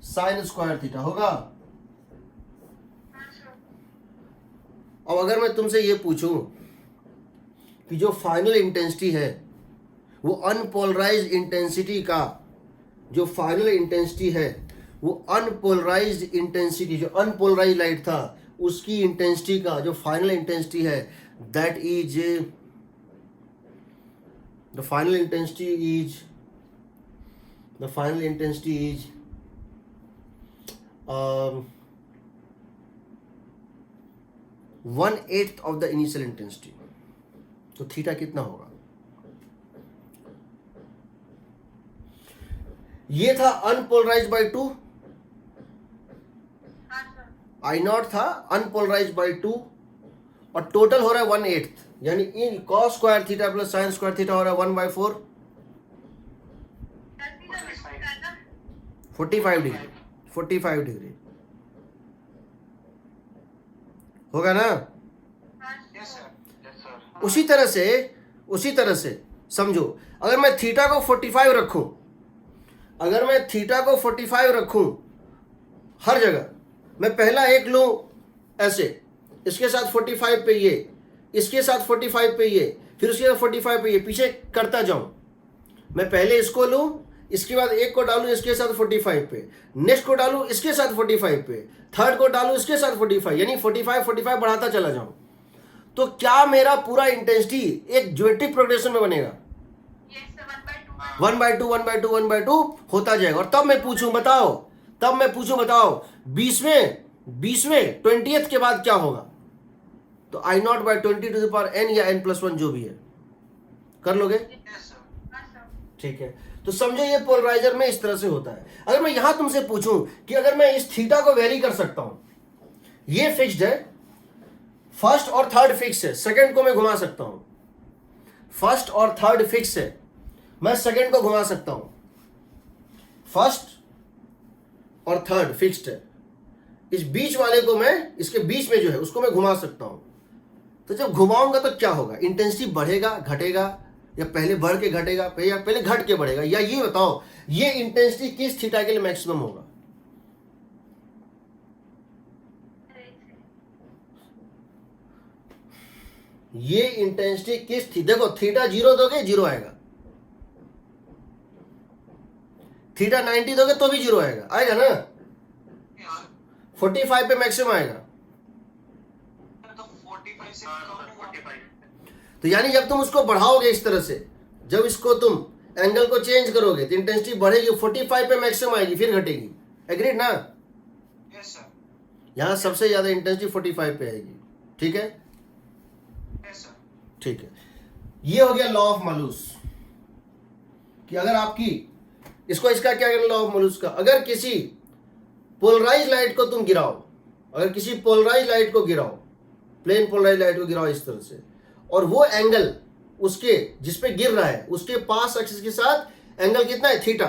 sine square theta होगा। अब अगर मैं तुमसे ये पूछूं कि जो फाइनल इंटेंसिटी है वो अनपोलराइज्ड इंटेंसिटी का, जो फाइनल इंटेंसिटी है वो अनपोलराइज्ड इंटेंसिटी, जो अनपोलराइज्ड लाइट था उसकी इंटेंसिटी का जो फाइनल इंटेंसिटी है, that is the final intensity is 1/8 of the initial intensity। तो थीटा कितना होगा? ये था अनपोलराइज्ड बाई 2, आई नॉट था अनपोलराइज्ड बाई 2, और टोटल हो रहा है 1/8, यानी in cos square theta plus sine square theta हो रहा है 1/4, 45 डिग्री। 45 डिग्री होगा ना। हाँ yes sir. Sir, yes sir. उसी तरह से समझो, अगर मैं थीटा को 45 रखूं, अगर मैं थीटा को 45 रखूं हर जगह, मैं पहला एक लूं ऐसे, इसके साथ 45 पे ये, इसके साथ 45 पे ये, फिर उसके बाद 45 पे ये, पीछे करता जाऊं। मैं पहले इसको लूं, इसके बाद एक को डालूं इसके साथ 45 पे, नेक्स्ट को डालूं इसके साथ 45 पे, थर्ड को डालूं इसके साथ 45, यानी 45 बढ़ाता चला जाऊं, तो क्या मेरा पूरा इंटेंसिटी एक ज्योमेट्रिक प्रोग्रेशन में बनेगा? Yes sir, 1/2 1 by 2 1 by 2 1 by 2 होता जाएगा। और तब मैं पूछूं बताओ 20वें 20th के बाद क्या होगा? तो I nought by 20 to the power n या n+1 जो भी है, कर लोगे? Yes sir. हाँ सर। ठीक है, तो समझो ये पोलराइजर में इस तरह से होता है। अगर मैं यहां तुमसे पूछूं कि अगर मैं इस थीटा को वेरी कर सकता हूं, ये फिक्स्ड है, फर्स्ट और थर्ड फिक्स है, सेकंड को मैं घुमा सकता हूं, फर्स्ट और थर्ड फिक्स है, मैं सेकंड को घुमा सकता हूं, फर्स्ट और थर्ड फिक्स्ड है, इस बीच वाले को मैं, इसके बीच में जो है उसको मैं घुमा सकता हूं। तो जब घुमाऊंगा तो क्या होगा? इंटेंसिटी बढ़ेगा घटेगा, या पहले बढ़ के घटेगा, या पहले घट के बढ़ेगा? या ये बताओ, ये इंटेंसिटी किस थीटा के लिए मैक्सिमम होगा? ये इंटेंसिटी किस थी? देखो थीटा 0 दोगे 0 आएगा, थीटा 90 दोगे तो भी 0 आएगा, आएगा ना? 45 पे मैक्सिमम आएगा। तो 45 से 45। तो यानी जब तुम उसको बढ़ाओगे इस तरह से, जब इसको तुम एंगल को चेंज करोगे तो इंटेंसिटी बढ़ेगी, 45 पे मैक्सिमम आएगी, फिर घटेगी। एग्रीड ना? यस सर, यहां सबसे ज्यादा इंटेंसिटी 45 पे आएगी। ठीक है, यस सर। ठीक है। ये हो गया लॉ ऑफ मालूस, कि अगर आपकी इसको, इसका क्या करना लॉ ऑफ मालूस का? अगर किसी पोलराइज लाइट को तुम गिराओ, अगर किसी पोलराइज लाइट को गिराओ, प्लेन पोलराइज लाइट को गिराओ इस तरह से, और वो एंगल उसके जिस पे गिर रहा है उसके पास एक्सिस के साथ एंगल कितना है? थीटा।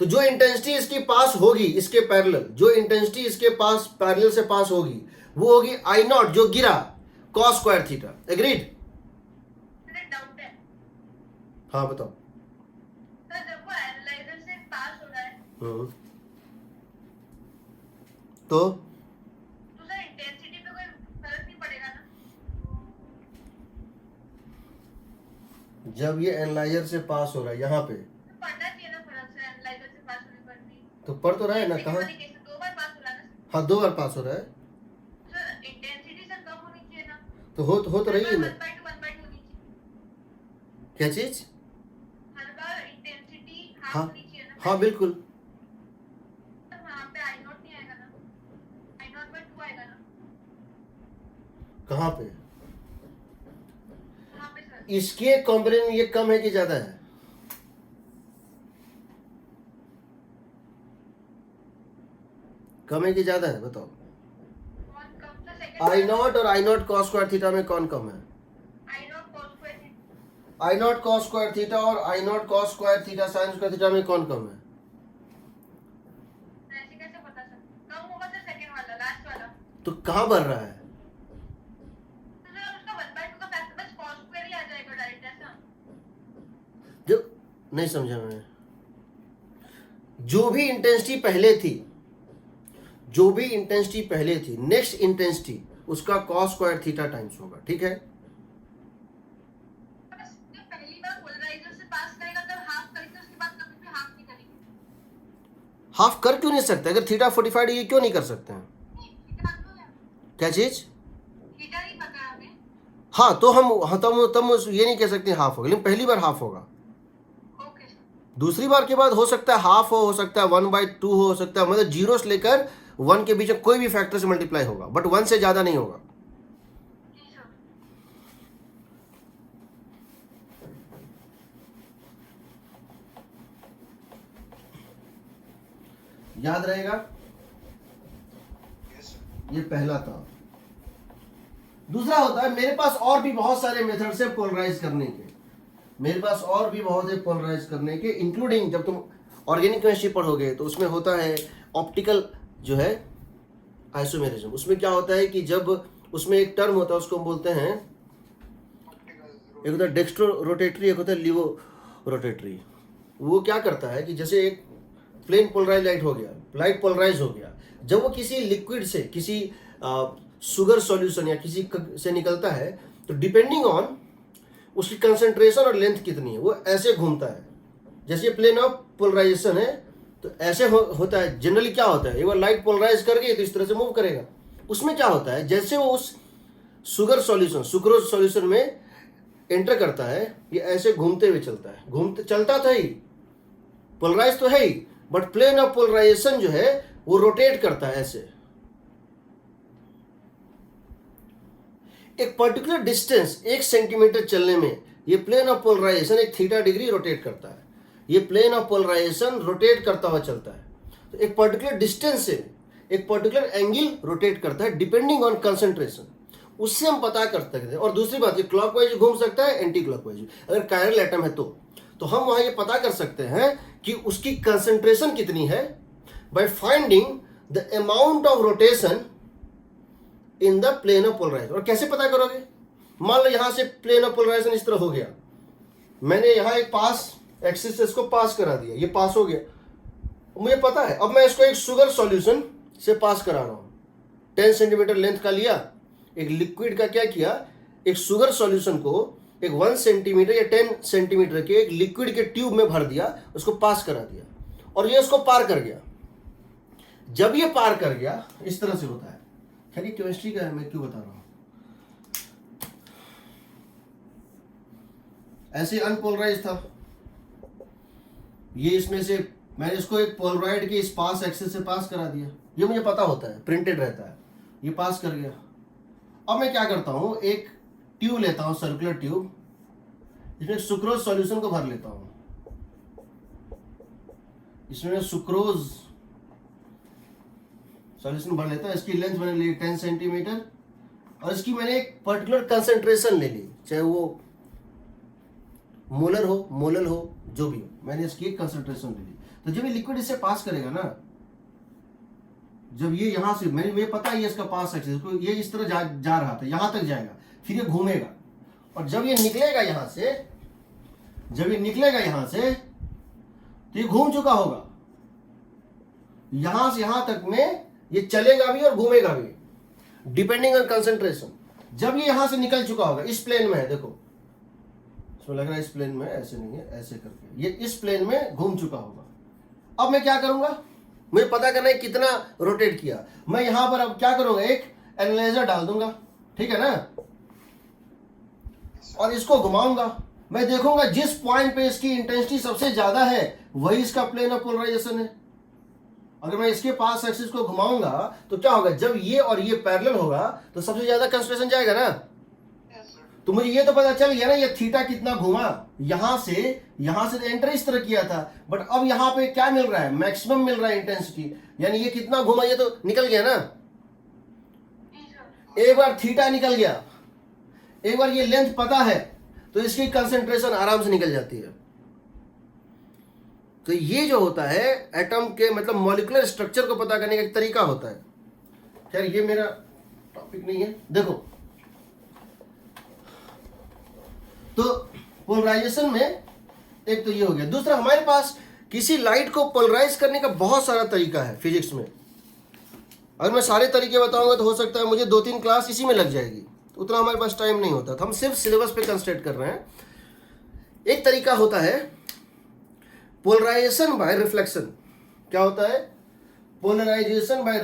तो जो इंटेंसिटी इसकी पास होगी इसके पैरेलल, जो इंटेंसिटी इसके पास पैरेलल से पास होगी, वो होगी आई नॉट, जो गिरा, cos square theta. Agreed? Sir एक डाउट है हाँ बताओ। सर, जब वो एनालाइजर से पास हो रहा है तो सर इंटेंसिटी पे कोई फर्क नहीं पड़ेगा ना? जब ये एनालाइजर से पास हो रहा है यहाँ पे, तो पड़ना चाहिए ना फर्क सर, एनालाइजर से पास होने पर भी। तो पढ़ तो रहा है ना, कहाँ? वाली केस में 2 बार पास हो रहा है ना हाँ 2 बार पास हो रहा है, सर। इंटेंसिटी सर कम होनी चाहिए ना? तो हो तो रही है ना। 1/2 होनी चाहिए क्या चीज? हर बार, इंटेंसिटी हाफ हाँ होनी चाहिए ना? हाँ बिल्कुल। तो वहाँ पे आई नॉट नहीं आएगा ना? आई नॉट बाय 2 आएगा ना? कहाँ पे? वहाँ पे सर। इसके कंपेरिजन में ये कम है कि ज्यादा है? कम है कि ज्यादा है बताओ? कौन कम सर? सेकंड आई नॉट और I nought cos square theta में कौन कम है? I nought cos square theta. I nought cos square theta और I nought cos square theta sin square theta में कौन कम है? ऐसे कैसे पता सर? कम होगा सर सेकंड वाला, लास्ट वाला। तो कहाँ बढ़ रहा है? तो सर उसका 1/2 का फैक्टर बस cos स्क्वायर ही आ जाएगा डायरेक्ट ऐसा। जो नहीं समझा मैं, जो भी इंटेंसिटी पहले थी, नेक्स्ट इंटेंसिटी उसका cos स्क्वायर थीटा टाइम्स होगा। ठीक है, बस जब पहली बार पोलराइजर से पास करेगा तब हाफ करेंगे, उसके बाद कभी भी हाफ नहीं करेंगे। हाफ कर क्यों नहीं सकते? अगर थीटा 45 डिग्री क्यों नहीं कर सकते हैं? नहीं, थीटा तो है। क्या चीज? थीटा नहीं पता है हमें। हाँ तो हम ये नहीं कह सकते हाफ होगा, लेकिन पहली बार हाफ होगा। Okay sir. दूसरी बार के बाद हो सकता है हाफ हो सकता है 1/2 हो सकता है, मतलब 0 से लेकर 1 के बीच में कोई भी फैक्टर से मल्टीप्लाई होगा, बट 1 से ज्यादा नहीं होगा। जी सर। याद रहेगा? Yes sir. ये पहला था। दूसरा होता है, मेरे पास और भी बहुत सारे मेथड्स है पोलराइज करने के, मेरे पास और भी बहुत है पोलराइज करने के, इंक्लूडिंग जब तुम ऑर्गेनिक केमिस्ट्री पढ़ोगे तो उसमें होता है ऑप्टिकल जो है आइसोमेरिज्म। उसमें क्या होता है कि जब उसमें एक टर्म होता है उसको हम बोलते हैं, एक होता है डेक्स्ट्रो रोटेटरी, एक होता है लिवो रोटेटरी। वो क्या करता है कि जैसे एक प्लेन पोलराइज लाइट हो गया, लाइट पोलराइज हो गया, जब वो किसी लिक्विड से, किसी शुगर सॉल्यूशन या किसी से निकलता है, तो डिपेंडिंग ऑन उसकी कंसंट्रेशन और लेंथ कितनी है वो ऐसे घूमता है। जैसे प्लेन ऑफ पोलराइजेशन है तो ऐसे होता है। जनरली क्या होता है, एक बार लाइट पोलराइज कर गई तो इस तरह से मूव करेगा। उसमें क्या होता है, जैसे वो उस शुगर सॉल्यूशन, सुक्रोज सॉल्यूशन में एंटर करता है, ये ऐसे घूमते हुए चलता है। घूमते चलता तो है ही, पोलराइज तो है ही, बट प्लेन ऑफ पोलराइजेशन जो है वो रोटेट करता है ऐसे। एक पर्टिकुलर डिस्टेंस 1 सेंटीमीटर चलने में ये प्लेन ऑफ पोलराइजेशन एक थीटा डिग्री रोटेट करता है। ये प्लेन ऑफ पोलराइजेशन रोटेट करता हुआ चलता है। तो एक पर्टिकुलर डिस्टेंस से एक पर्टिकुलर एंगल रोटेट करता है डिपेंडिंग ऑन कंसंट्रेशन। उससे हम पता कर सकते हैं। और दूसरी बात, ये क्लॉकवाइज घूम सकता है, एंटी क्लॉकवाइज। अगर कायरल एटम है तो हम वहां ये पता कर सकते हैं कि उसकी कंसंट्रेशन कितनी है by finding the amount of rotation in the plane of polarization. और कैसे पता करोगे, मान लो यहां से प्लेन ऑफ पोलराइजेशन इस तरह हो गया, मैंने यहां एक पास एक्सिस से इसको पास करा दिया, ये पास हो गया, मुझे पता है। अब मैं इसको एक शुगर सॉल्यूशन से पास करा रहा हूं, 10 सेंटीमीटर लेंथ का लिया, एक लिक्विड का क्या किया, एक शुगर सॉल्यूशन को एक 1 सेंटीमीटर या 10 सेंटीमीटर के एक लिक्विड के ट्यूब में भर दिया, उसको पास करा दिया, और ये उसको पार कर गया। जब ये पार कर गया, इस तरह से होता है। खैर ये केमिस्ट्री का है, मैं क्यों बता रहा हूं। ऐसे अनपोलराइज था ये, इसमें से मैंने इसको एक पोलराइड के इस पास एक्सिस से पास करा दिया, ये मुझे पता होता है, प्रिंटेड रहता है, ये पास कर गया। अब मैं क्या करता हूं, एक ट्यूब लेता हूं, सर्कुलर ट्यूब, इसमें सुक्रोज सॉल्यूशन को भर लेता हूं। इसमें सुक्रोज सॉल्यूशन भर लेता हूं। इसकी लेंथ मैंने ली 10 सेंटीमीटर, और इसकी मैंने एक पर्टिकुलर कंसंट्रेशन ले ली, चाहे वो मोलर हो जो भी हो, मैंने इसकी एक कंसंट्रेशन ले ली। तो जब ये लिक्विड इससे पास करेगा ना, जब ये यहां से, मुझे पता है ये इसका पास एक्सिस, ये इस तरह जा रहा था, यहां तक जाएगा, फिर ये घूमेगा, और जब ये निकलेगा यहां से, तो ये घूम चुका होगा, यहां से यहां तक में ये चलेगा भी और घूमेगा भी, डिपेंडिंग ऑन कंसंट्रेशन। जब ये यहां से निकल चुका होगा, इस प्लेन में है, देखो इसमें लग रहा है इस प्लेन में, ऐसे नहीं है, ऐसे करके ये इस प्लेन में घूम चुका होगा। अब मैं क्या करूंगा, मुझे पता करना है कितना रोटेट किया। मैं यहां पर अब क्या करूंगा, एक एनालाइजर डाल दूंगा, ठीक है ना, और इसको घुमाऊंगा। मैं देखूंगा जिस पॉइंट पे इसकी इंटेंसिटी सबसे ज्यादा है वही इसका प्लेन ऑफ पोलराइजेशन है। अगर मैं इसके पास एक्सिस को घुमाऊंगा तो क्या होगा, जब ये और ये पैरेलल होगा तो सबसे ज्यादा कंसंट्रेशन जाएगा ना। तो मुझे ये तो पता चल गया ना ये थीटा कितना घुमा, यहां से तो एंटर इस तरह किया था, बट अब यहां पे क्या मिल रहा है, मैक्सिमम मिल रहा है इंटेंसिटी, यानी ये कितना घुमा, ये तो निकल गया ना। एक बार थीटा निकल गया, एक बार ये लेंथ पता है, तो इसकी कंसंट्रेशन आराम से निकल जाती है। तो ये जो होता है एटम के मतलब मॉलिक्यूलर स्ट्रक्चर को पता करने का एक तरीका होता है। खैर ये मेरा टॉपिक नहीं है। देखो तो पोलराइजेशन में एक तो ये हो गया, दूसरा हमारे पास किसी लाइट को पोलराइज करने का बहुत सारा तरीका है फिजिक्स में। अगर मैं सारे तरीके बताऊंगा तो हो सकता है मुझे 2-3 क्लास इसी में लग जाएगी, तो उतना हमारे पास टाइम नहीं होता। तो हम सिर्फ सिलेबस पे कंसंट्रेट कर रहे हैं। एक तरीका होता है पोलराइजेशन बाय रिफ्लेक्शन। क्या होता है, पोलराइजेशन बाय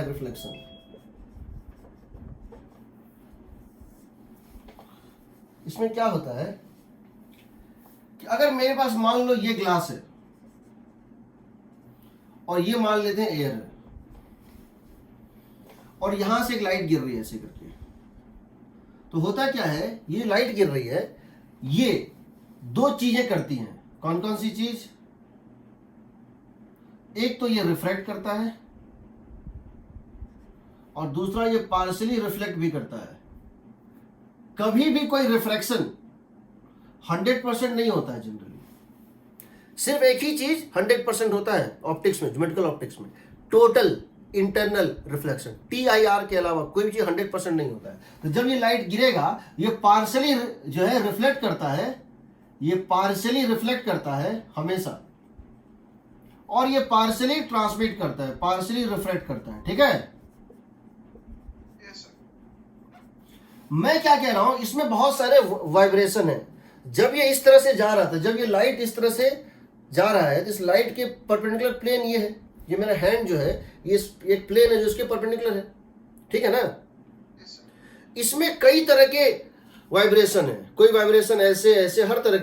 रिफ्लेक्शन, इसमें क्या होता है कि अगर मेरे पास मान लो ये ग्लास है और ये मान लेते हैं एयर है, और यहां से एक लाइट गिर रही है ऐसे करके, तो होता क्या है, ये लाइट गिर रही है, ये 2 चीजें करती हैं। कौन कौन सी चीज, एक तो ये रिफ्रैक्ट करता है और दूसरा ये पार्शियली रिफ्लेक्ट भी करता है। कभी भी कोई रिफ्रैक्शन 100% नहीं होता है जनरली। सिर्फ एक ही चीज 100% होता है ऑप्टिक्स में, ज्योमेट्रिकल ऑप्टिक्स में, टोटल इंटरनल रिफ्लेक्शन, TIR के अलावा कोई भी चीज 100% नहीं होता है। तो जब ये लाइट गिरेगा ये पार्शली जो है रिफ्लेक्ट करता है, ये पार्शली रिफ्लेक्ट करता है हमेशा, और ये पार्शली ट्रांसमिट करता है, पार्शली रिफ्लेक्ट करता है, ठीक है। Yes sir. मैं क्या कह रहा हूं, इसमें बहुत सारे वाइब्रेशन है। जब ये इस तरह से जा रहा था, जब ये लाइट इस तरह से जा रहा है, तो इस लाइट के परपेंडिकुलर प्लेन ये है, ये मेरा हैंड जो है ये एक प्लेन है जो इसके परपेंडिकुलर है, ठीक है ना। Yes sir. इसमें कई तरह के वाइब्रेशन है, कोई वाइब्रेशन ऐसे ऐसे हर तरह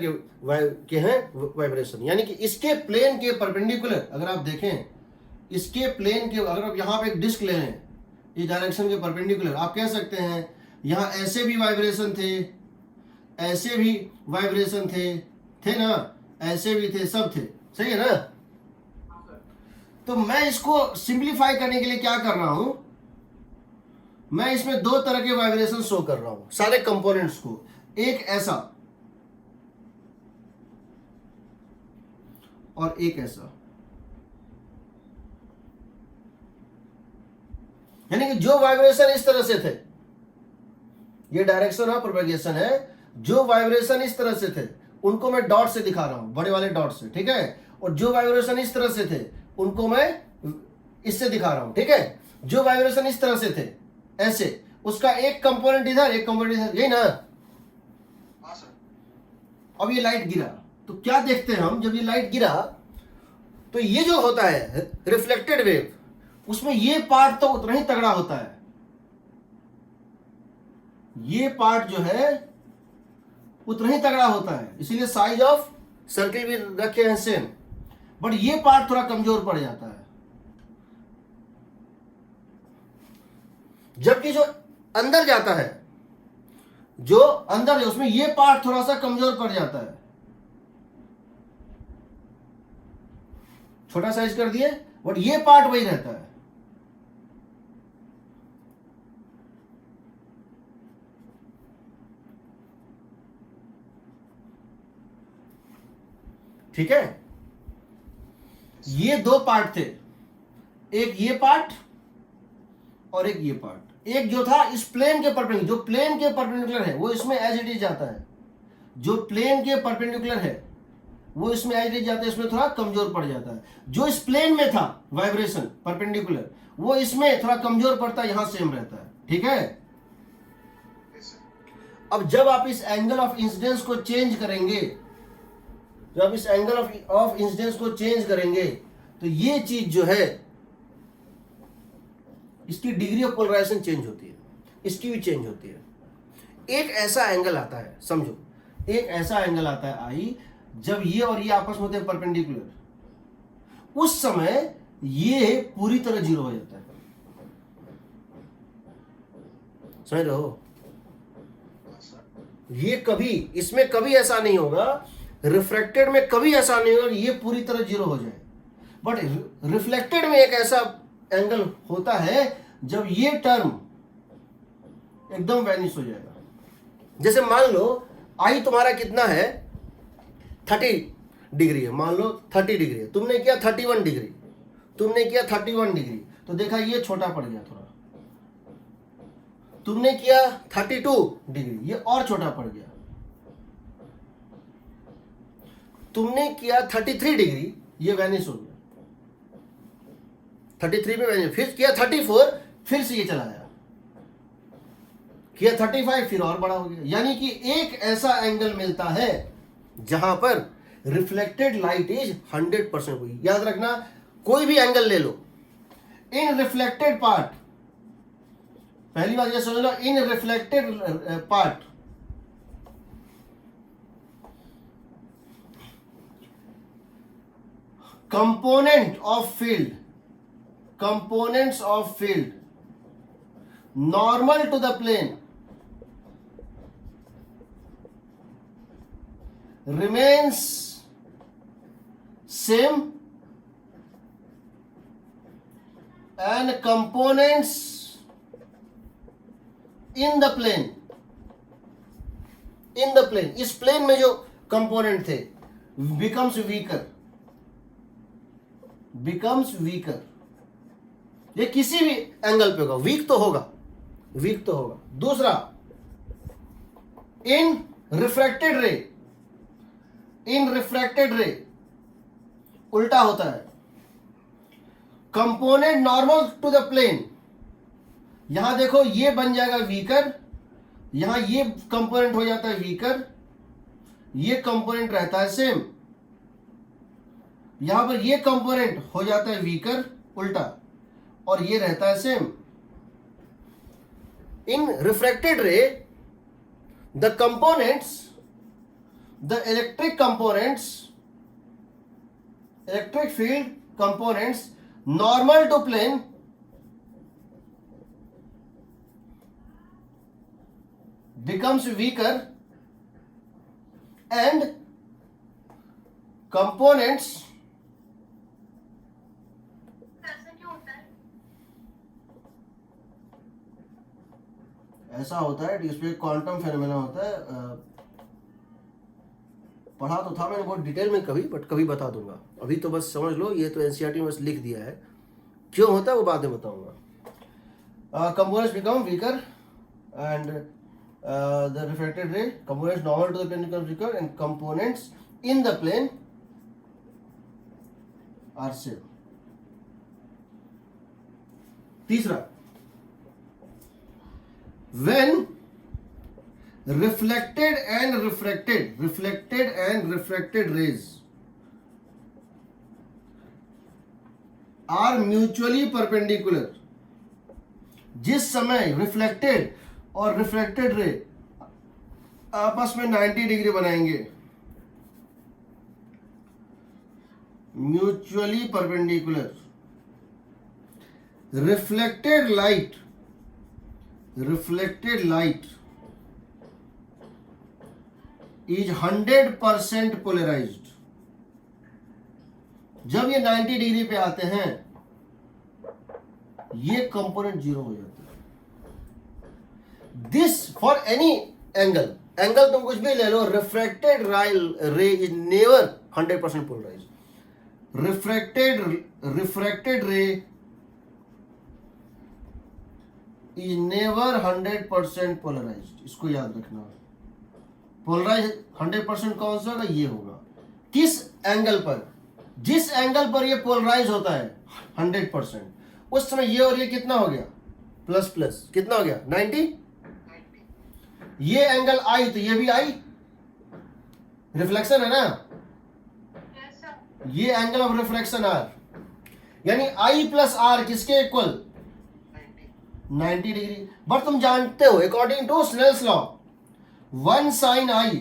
के हैं वाइब्रेशन, यानी कि इसके प्लेन के परपेंडिकुलर अगर आप देखें, इसके प्लेन के, अगर आप यहाँ पे एक डिस्क ले लें इस डायरेक्शन के परपेंडिकुलर, आप कह सकते हैं यहाँ ऐसे भी वाइब्रेशन थे, ऐसे भी वाइब्रेशन थे ना, ऐसे भी थे, सब थे, सही है ना। तो मैं इसको सिंप्लीफाई करने के लिए क्या कर रहा हूं, मैं इसमें दो तरह के वाइब्रेशन शो कर रहा हूं सारे कंपोनेंट्स को, एक ऐसा और एक ऐसा, यानी कि जो वाइब्रेशन इस तरह से थे, ये डायरेक्शन ऑफ प्रोपेगेशन है, जो वाइब्रेशन इस तरह से थे उनको मैं डॉट से दिखा रहा हूं, बड़े वाले डॉट से, ठीक है। और जो वाइब्रेशन इस तरह से थे उनको मैं इससे दिखा रहा हूं, ठीक है। जो वाइब्रेशन इस तरह से थे ऐसे, उसका एक कंपोनेंट इधर, एक कंपोनेंट इधर, यही ना। हाँ सर। अब ये लाइट गिरा तो क्या देखते हैं हम, जब ये लाइट गिरा तो ये जो होता है रिफ्लेक्टेड वेव, उसमें ये पार्ट तो उतना ही तगड़ा होता है, ये पार्ट जो है उतना ही तगड़ा होता है, इसीलिए साइज ऑफ सर्किल भी रखे हैं सेम, बट ये पार्ट थोड़ा कमजोर पड़ जाता है। जबकि जो अंदर जाता है, जो अंदर है उसमें ये पार्ट थोड़ा सा कमजोर पड़ जाता है। छोटा साइज कर दिए, बट ये पार्ट वही रहता है। ठीक है, ये दो पार्ट थे, एक ये पार्ट और एक ये पार्ट। एक जो था इस प्लेन के परपेंडिकुलर, जो प्लेन के परपेंडिकुलर है वो इसमें एज इट इज जाता है, जो प्लेन के परपेंडिकुलर है वो इसमें एज इट इज जाता है, इसमें थोड़ा कमजोर पड़ जाता है। जो इस प्लेन में था वाइब्रेशन परपेंडिकुलर, वो इसमें थोड़ा कमजोर पड़ता है, यहां सेम रहता है, ठीक है। Yes sir. अब जब आप इस एंगल ऑफ इंसिडेंस को चेंज करेंगे, जब आप इस एंगल ऑफ इंसिडेंस को चेंज करेंगे, तो ये चीज जो है इसकी डिग्री ऑफ पोलराइजेशन चेंज होती है, इसकी भी चेंज होती है। एक ऐसा एंगल आता है, समझो एक ऐसा एंगल आता है आई, जब ये और ये आपस में होते हैं परपेंडिकुलर, उस समय ये पूरी तरह जीरो हो जाता है, समझ रहे हो। हाँ सर। ये कभी, इसमें कभी ऐसा नहीं होगा, रिफ्लेक्टेड में कभी ऐसा नहीं होगा ये पूरी तरह जीरो हो जाए, बट रिफ्लेक्टेड में एक ऐसा एंगल होता है जब ये टर्म एकदम वैनिश हो जाएगा। जैसे मान लो आई तुम्हारा कितना है, 30 डिग्री है, मान लो 30 डिग्री है, तुमने किया 31 डिग्री, तुमने किया 31 डिग्री, तो देखा ये छोटा पड़ गया थोड़ा। तुमने किया 32 डिग्री, ये और छोटा पड़ गया। तुमने किया 33 डिग्री, ये वैनिश हो गया, 33 में वैनिश, फिर किया 34, फिर से ये चला गया, किया 35, फिर और बड़ा हो गया। यानी कि एक ऐसा एंगल मिलता है जहां पर रिफ्लेक्टेड लाइट इज 100% हुई। याद रखना, कोई भी एंगल ले लो, इन रिफ्लेक्टेड पार्ट, पहली बात ये समझ लो, in reflected part components of field normal to the plane remains same, and components in the plane, इस प्लेन में जो कंपोनेंट थे becomes weaker, बिकम्स वीकर। ये किसी भी एंगल पे होगा, वीक तो होगा, वीक तो होगा। दूसरा, इन रिफ्रैक्टेड रे, इन रिफ्रैक्टेड रे उल्टा होता है। Component normal to the plane, यहां देखो ये बन जाएगा वीकर, यहां ये कंपोनेंट हो जाता है वीकर, ये कंपोनेंट रहता है सेम, यहां पर ये कंपोनेंट हो जाता है वीकर उल्टा, और ये रहता है same. In refracted ray the components, the electric components, electric field components normal to plane becomes weaker and components ऐसा क्यों होता है? ऐसा होता है, इसमें क्वांटम फेनोमेना होता है। पढ़ा तो था मैंने बहुत डिटेल में कभी, बट कभी बता दूंगा, अभी तो बस समझ लो, ये तो एनसीईआरटी में बस लिख दिया है, क्यों होता है वो बाद में बताऊंगा। Components become weaker and the refracted ray, components normal to the plane becomes weaker and components in the plane are same. तीसरा, when reflected and refracted rays are mutually perpendicular, जिस समय रिफ्लेक्टेड और रिफ्रैक्टेड रे आपस में 90 degree बनाएंगे, mutually perpendicular, reflected light is 100% polarized. जब ये 90 डिग्री पे आते हैं, ये कंपोनेंट जीरो हो जाता है। This for any angle, angle तुम कुछ भी ले लो, refracted ray is never 100% polarised. Refracted ray is never 100% polarised, इसको याद रखना। पोलराइज 100% कौन सा होगा? ये होगा। किस एंगल पर? जिस एंगल पर ये पोलराइज होता है 100%, उस समय ये और ये कितना हो गया? प्लस प्लस कितना हो गया? 90। ये एंगल आई तो ये भी आई, रिफ्लेक्शन है ना, ऐसा ये एंगल ऑफ रिफ्लेक्शन आर, यानी आई प्लस आर किसके इक्वल? 90 डिग्री। बट तुम जानते हो according to Snell's law, 1 sin I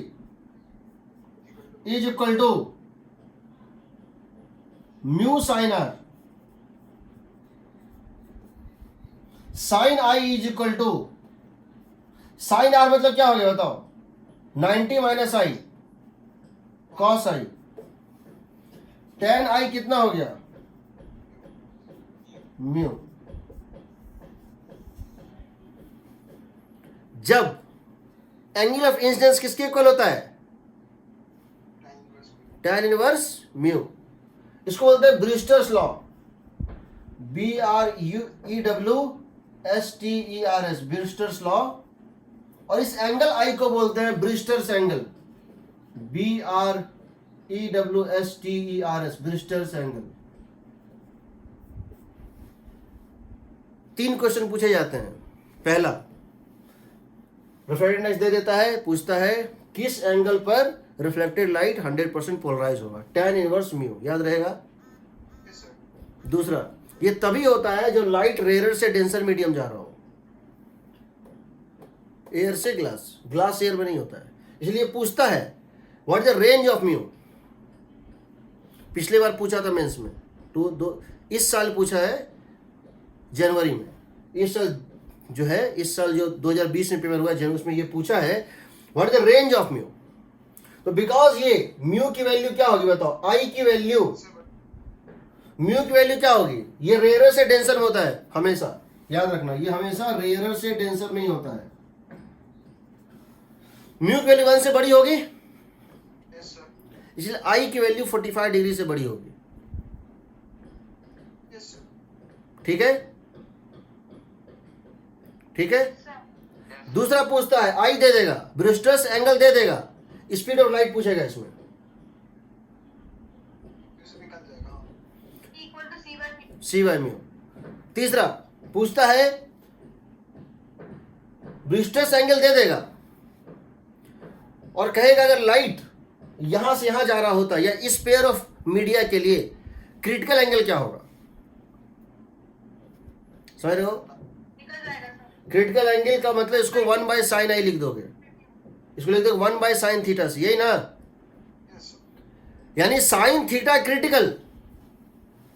is equal to mu sine r. Sine I is equal to, sine r मतलब क्या हो गया बताओ? 90 minus I cos I, tan I कितना हो गया? म्यू। जब एंगल ऑफ इंसिडेंस किसके इक्वल होता है? tan inverse mu. इसको बोलते हैं Brewster's law, BRUEWSTERS, Brewster's law. और इस एंगल आई को बोलते हैं Brewster's angle, BREWSTERS, Brewster's angle. 3 question पूछे जाते हैं। पहला, रिफ्रैक्टेडनेस दे देता है, पूछता है किस एंगल पर रिफ्लेक्टेड लाइट 100% पोलराइज होगा? tan इनवर्स म्यू, याद रहेगा। दूसरा, ये तभी होता है जो लाइट रेयर से डेंसर मीडियम जा रहा हो, एयर से ग्लास, ग्लास एयर में नहीं होता है, इसलिए पूछता है what is the range of mu. पिछले बार पूछा था मेंस में, इस साल पूछा है जनवरी में, इस साल जो है, इस साल जो 2020 में पेपर हुआ जनवरी, उसमें ये पूछा है what is the range of mu. तो बिकॉज ये म्यू की वैल्यू क्या होगी बताओ? आई की वैल्यू, म्यू की वैल्यू क्या होगी? ये रेयर से डेंसर में होता है हमेशा, याद रखना, ये हमेशा रेयर से डेंसर में ही होता है। म्यू की वैल्यू 1 से बड़ी होगी, इसलिए आई की वैल्यू 45 डिग्री से बड़ी होगी। ठीक है, ठीक है। दूसरा पूछता है आई दे देगा, ब्रूस्टर्स एंगल दे देगा, स्पीड ऑफ लाइट पूछेगा इसमें, इससे निकल जाएगा। Equal to c by mu. C by mu. तीसरा पूछता है ब्रूस्टर्स एंगल दे देगा और कहेगा अगर लाइट यहां से यहां जा रहा होता या इस पेयर ऑफ मीडिया के लिए क्रिटिकल एंगल क्या होगा, समझ रहे हो? निकल जाएगा सर। क्रिटिकल एंगल का मतलब इसको 1/sin आई लिख दोगे, इसको लिख दोगे 1/sin थीटा से, यही ना? Yes sir. यानी साइन थीटा क्रिटिकल,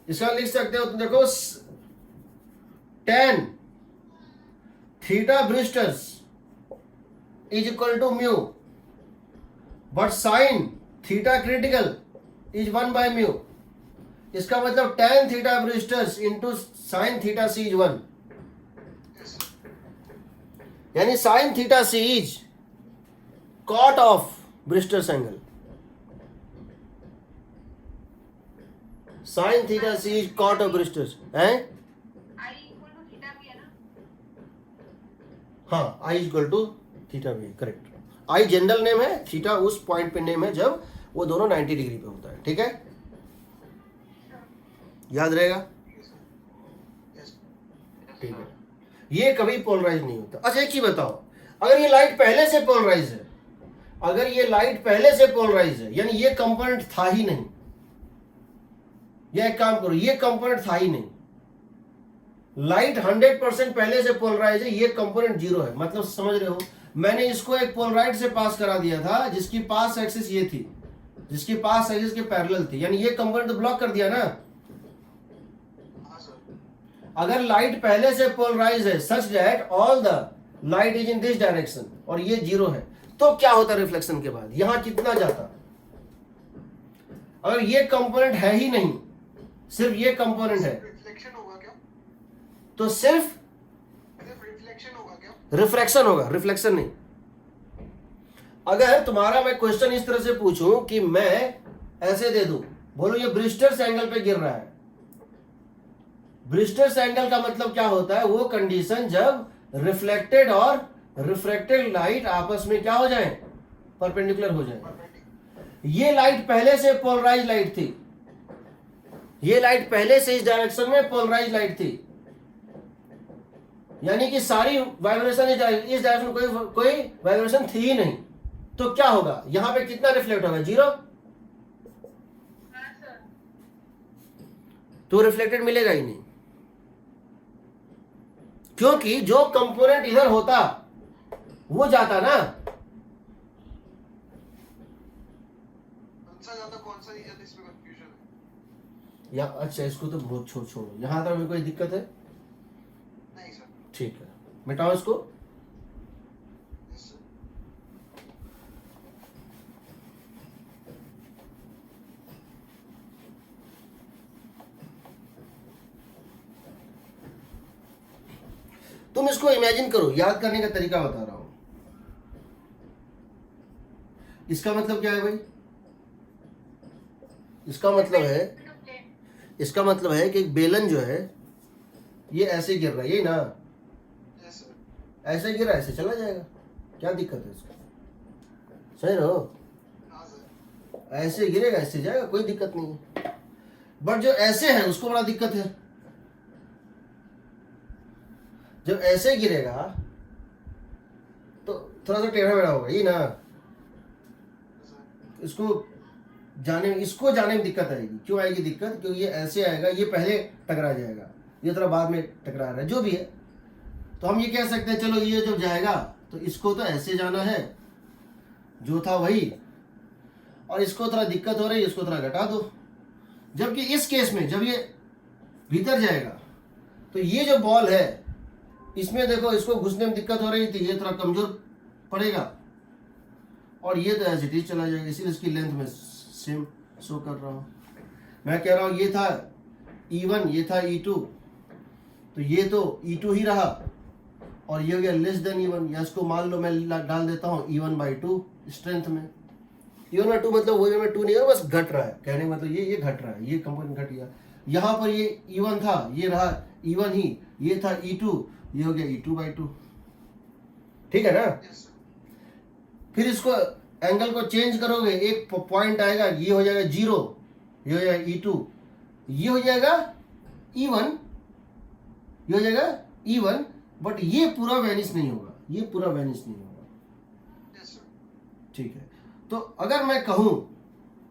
इसका लिख सकते हो, तुम देखो tan theta Brewster's is equal to mu, but sine theta critical is 1/μ। इसका मतलब tan theta Brewster's into sine theta C is 1, yes sir. यानी sine theta C is cot of Brewster's angle, sine theta C is cot of Brewster's है। I equal to theta भी है ना। हाँ, i equal to theta भी, correct. I general name है, theta उस point पे नेम है जब वो दोनों 90 डिग्री पे होता है, ठीक है, याद रहेगा, यस ठीक है। ये कभी पोलराइज नहीं होता। अच्छा एक ही बताओ, अगर ये लाइट पहले से पोलराइज है, अगर ये लाइट पहले से पोलराइज है, यानी ये कंपोनेंट था ही नहीं, या एक काम करो, ये कंपोनेंट था ही नहीं, लाइट 100% पहले से पोलराइज है, ये कंपोनेंट 0 है, मतलब समझ रहे हो, मैंने इसको एक पोलराइड से पास करा दिया था जिसकी पास एक्सिस ये थी, जिसकी पास एक्सिस के पैरेलल थी, यानी ये कंपोनेंट तो ब्लॉक कर दिया ना। हाँ सर। अगर लाइट पहले से पोलराइज है such that all the light is in this direction और ये 0 है, तो क्या होता रिफ्लेक्शन के बाद, यहां कितना जाता? अगर ये कंपोनेंट है ही नहीं, सिर्फ ये कंपोनेंट है, रिफ्लेक्शन होगा क्या? तो सिर्फ रिफ्लेक्शन होगा क्या? रिफ्रैक्शन होगा, रिफ्लेक्शन नहीं। अगर तुम्हारा मैं क्वेश्चन इस तरह से पूछूं कि मैं ऐसे दे दूं, बोलो ये ब्रूस्टर्स एंगल पे गिर रहा है, ब्रूस्टर्स एंगल का मतलब क्या होता है, वो कंडीशन जब रिफ्लेक्टेड और रिफ्रैक्टेड लाइट आपस में क्या हो जाए, परपेंडिकुलर हो जाए। ये लाइट पहले से पोलराइज लाइट थी, ये लाइट पहले से इस डायरेक्शन में पोलराइज लाइट थी, यानी कि सारी वाइब्रेशन इस डायरेक्शन में कोई वाइब्रेशन थी ही नहीं, तो क्या होगा, यहां पे कितना रिफ्लेक्ट होगा, 0, हाँ सर। तो रिफ्लेक्टेड मिलेगा ही नहीं, क्योंकि जो कंपोनेंट इधर होता वो जाता ना। कौन सा ज्यादा कौन सा नहीं जाता, इसमें कंफ्यूजन है। या अच्छा इसको तो बहुत छोड़ो, यहां तक में कोई दिक्कत है? नहीं सर। ठीक है, मिटाओ इसको। Yes sir. तुम इसको इमेजिन करो, याद करने का तरीका बता रहा हूं। इसका मतलब क्या है भाई, इसका मतलब है, इसका मतलब है कि एक बेलन जो है ये ऐसे गिर रहा है, यही ना, यस सर। ऐसे गिरा ऐसे चला जाएगा, क्या दिक्कत है इसका, सही रहो, हाँ सर। ऐसे गिरेगा ऐसे जाएगा, कोई दिक्कत नहीं है। बट जो ऐसे है उसको बड़ा दिक्कत है, जब ऐसे गिरेगा तो थोड़ा सा टेढ़ा मेढ़ा होगा, ये ना, इसको जाने में दिक्कत आएगी। क्यों आएगी दिक्कत, क्योंकि ये ऐसे आएगा, ये पहले टकरा जाएगा, ये थोड़ा बाद में टकरा रहा है, जो भी है। तो हम ये कह सकते हैं चलो ये जब जाएगा तो इसको तो ऐसे जाना है जो था वही, और इसको थोड़ा दिक्कत हो रही है, इसको थोड़ा घटा दो। जबकि इस केस में जब ये भीतर जाएगा तो ये जो बॉल है इसमें देखो, इसको घुसने में दिक्कत हो रही थी, ये थोड़ा कमजोर पड़ेगा, और ये तो एज इट इज चला जाएगा, इसीलिए इसकी लेंथ में सेम शो कर रहा हूँ। मैं कह रहा हूँ ये था E1, ये था E2, तो ये तो E2 ही रहा, और ये हो गया लेस देन E1, या इसको मान लो मैं डाल देता हूँ E1/2 स्ट्रेंथ में। E1/2 मतलब वो में 2 नहीं है, बस घट रहा है, कहने का मतलब ये घट रहा है, ये कंपोनेंट घट गया। यहाँ पर ये E1 था, ये रहा E1 ही, ये था E2, ये हो गया E2/2, ठीक है ना। Yes, sir. फिर इसको एंगल को चेंज करोगे, एक पॉइंट आएगा, ये हो जाएगा 0, ये हो जाएगा E2, ये हो जाएगा E1, ये हो जाएगा E1, बट ये पूरा वैनिश नहीं होगा, ये पूरा वैनिश नहीं होगा, Yes, sir. ठीक है। तो अगर मैं कहूँ,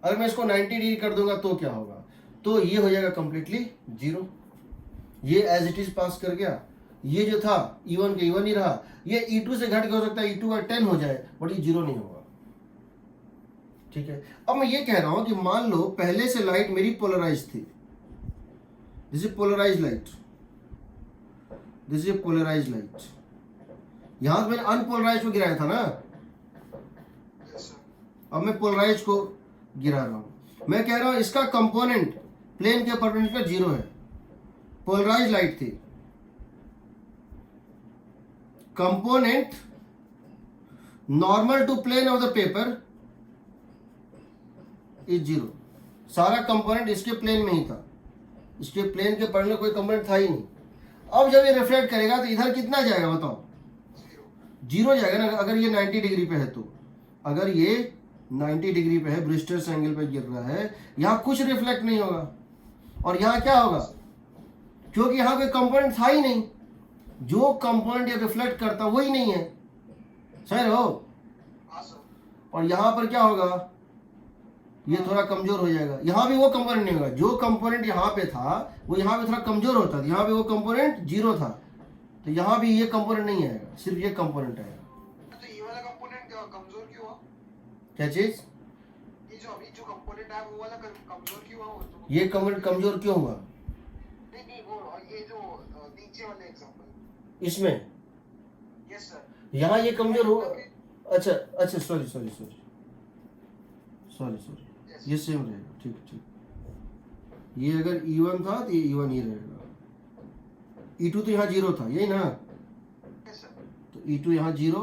अगर मैं इसको 90 डिग्री कर दूंगा तो क्या होगा, तो ये हो जाएगा कंप्लीटली 0, ये एज इट इज पास कर गया, ये जो था E1 के E1 ही रहा, ये E2 से घट के हो सकता है E2/10 हो जाए, बट ये 0 नहीं होगा, ठीक है। अब मैं ये कह रहा हूं कि मान लो पहले से लाइट मेरी पोलराइज थी, this is polarize light, this is polarize light, यहां से मैंने अनपोलराइज को गिराया था ना, Yes, sir. अब मैं पोलराइज को गिरा रहा हूं। मैं कह रहा हूं इसका कंपोनेंट प्लेन के परपेंडिकुलर 0 है, पोलराइज लाइट थी, component normal to plane of the paper is 0, सारा कंपोनेंट इसके प्लेन में ही था, इसके प्लेन के परपेंडिकुलर कोई कंपोनेंट था ही नहीं। अब जब ये रिफ्लेक्ट करेगा तो इधर कितना जाएगा बताओ, 0 जाएगा ना। अगर ये 90 डिग्री पे है तो, अगर ये 90 डिग्री पे है, ब्रिस्टर्स एंगल पे गिर रहा है, यहाँ कुछ रिफ्लेक्ट नहीं होगा, और यहाँ क्या होगा, क्योंकि यहाँ कोई कंपोनेंट था ही नहीं, जो कंपोनेंट ये रिफ्लेक्ट करता वही नहीं है, सही हो। हाँ, sir. और यहाँ पर क्या होगा, ये थोड़ा कमजोर हो जाएगा, यहाँ भी वो कंपोनेंट नहीं होगा, जो कंपोनेंट यहाँ पे था वो यहाँ पे थोड़ा कमजोर होता था, यहाँ पे वो कंपोनेंट 0 था, तो यहाँ भी ये कंपोनेंट नहीं आएगा, सिर्फ ये कंपोनेंट आएगा। तो ये वाला कंपोनेंट कमजोर क्यों हुआ? क्या चीज, ये जो अभी जो कंपोनेंट है वो वाला कमजोर क्यों हुआ? वो तो ये कंपोनेंट कमजोर क्यों हुआ नहीं नहीं, वो ये जो नीचे वाले एग्जांपल। इसमें, यस सर. यहाँ ये कमजोर हुआ, अच्छा अच्छा, sorry sorry sorry sorry sorry, ये सेम रहेगा, ठीक ठीक। ये अगर E1 था तो ये E1 ही रहेगा, E2 तो यहाँ 0 था, यही ना, यस सर. तो E2 यहाँ 0,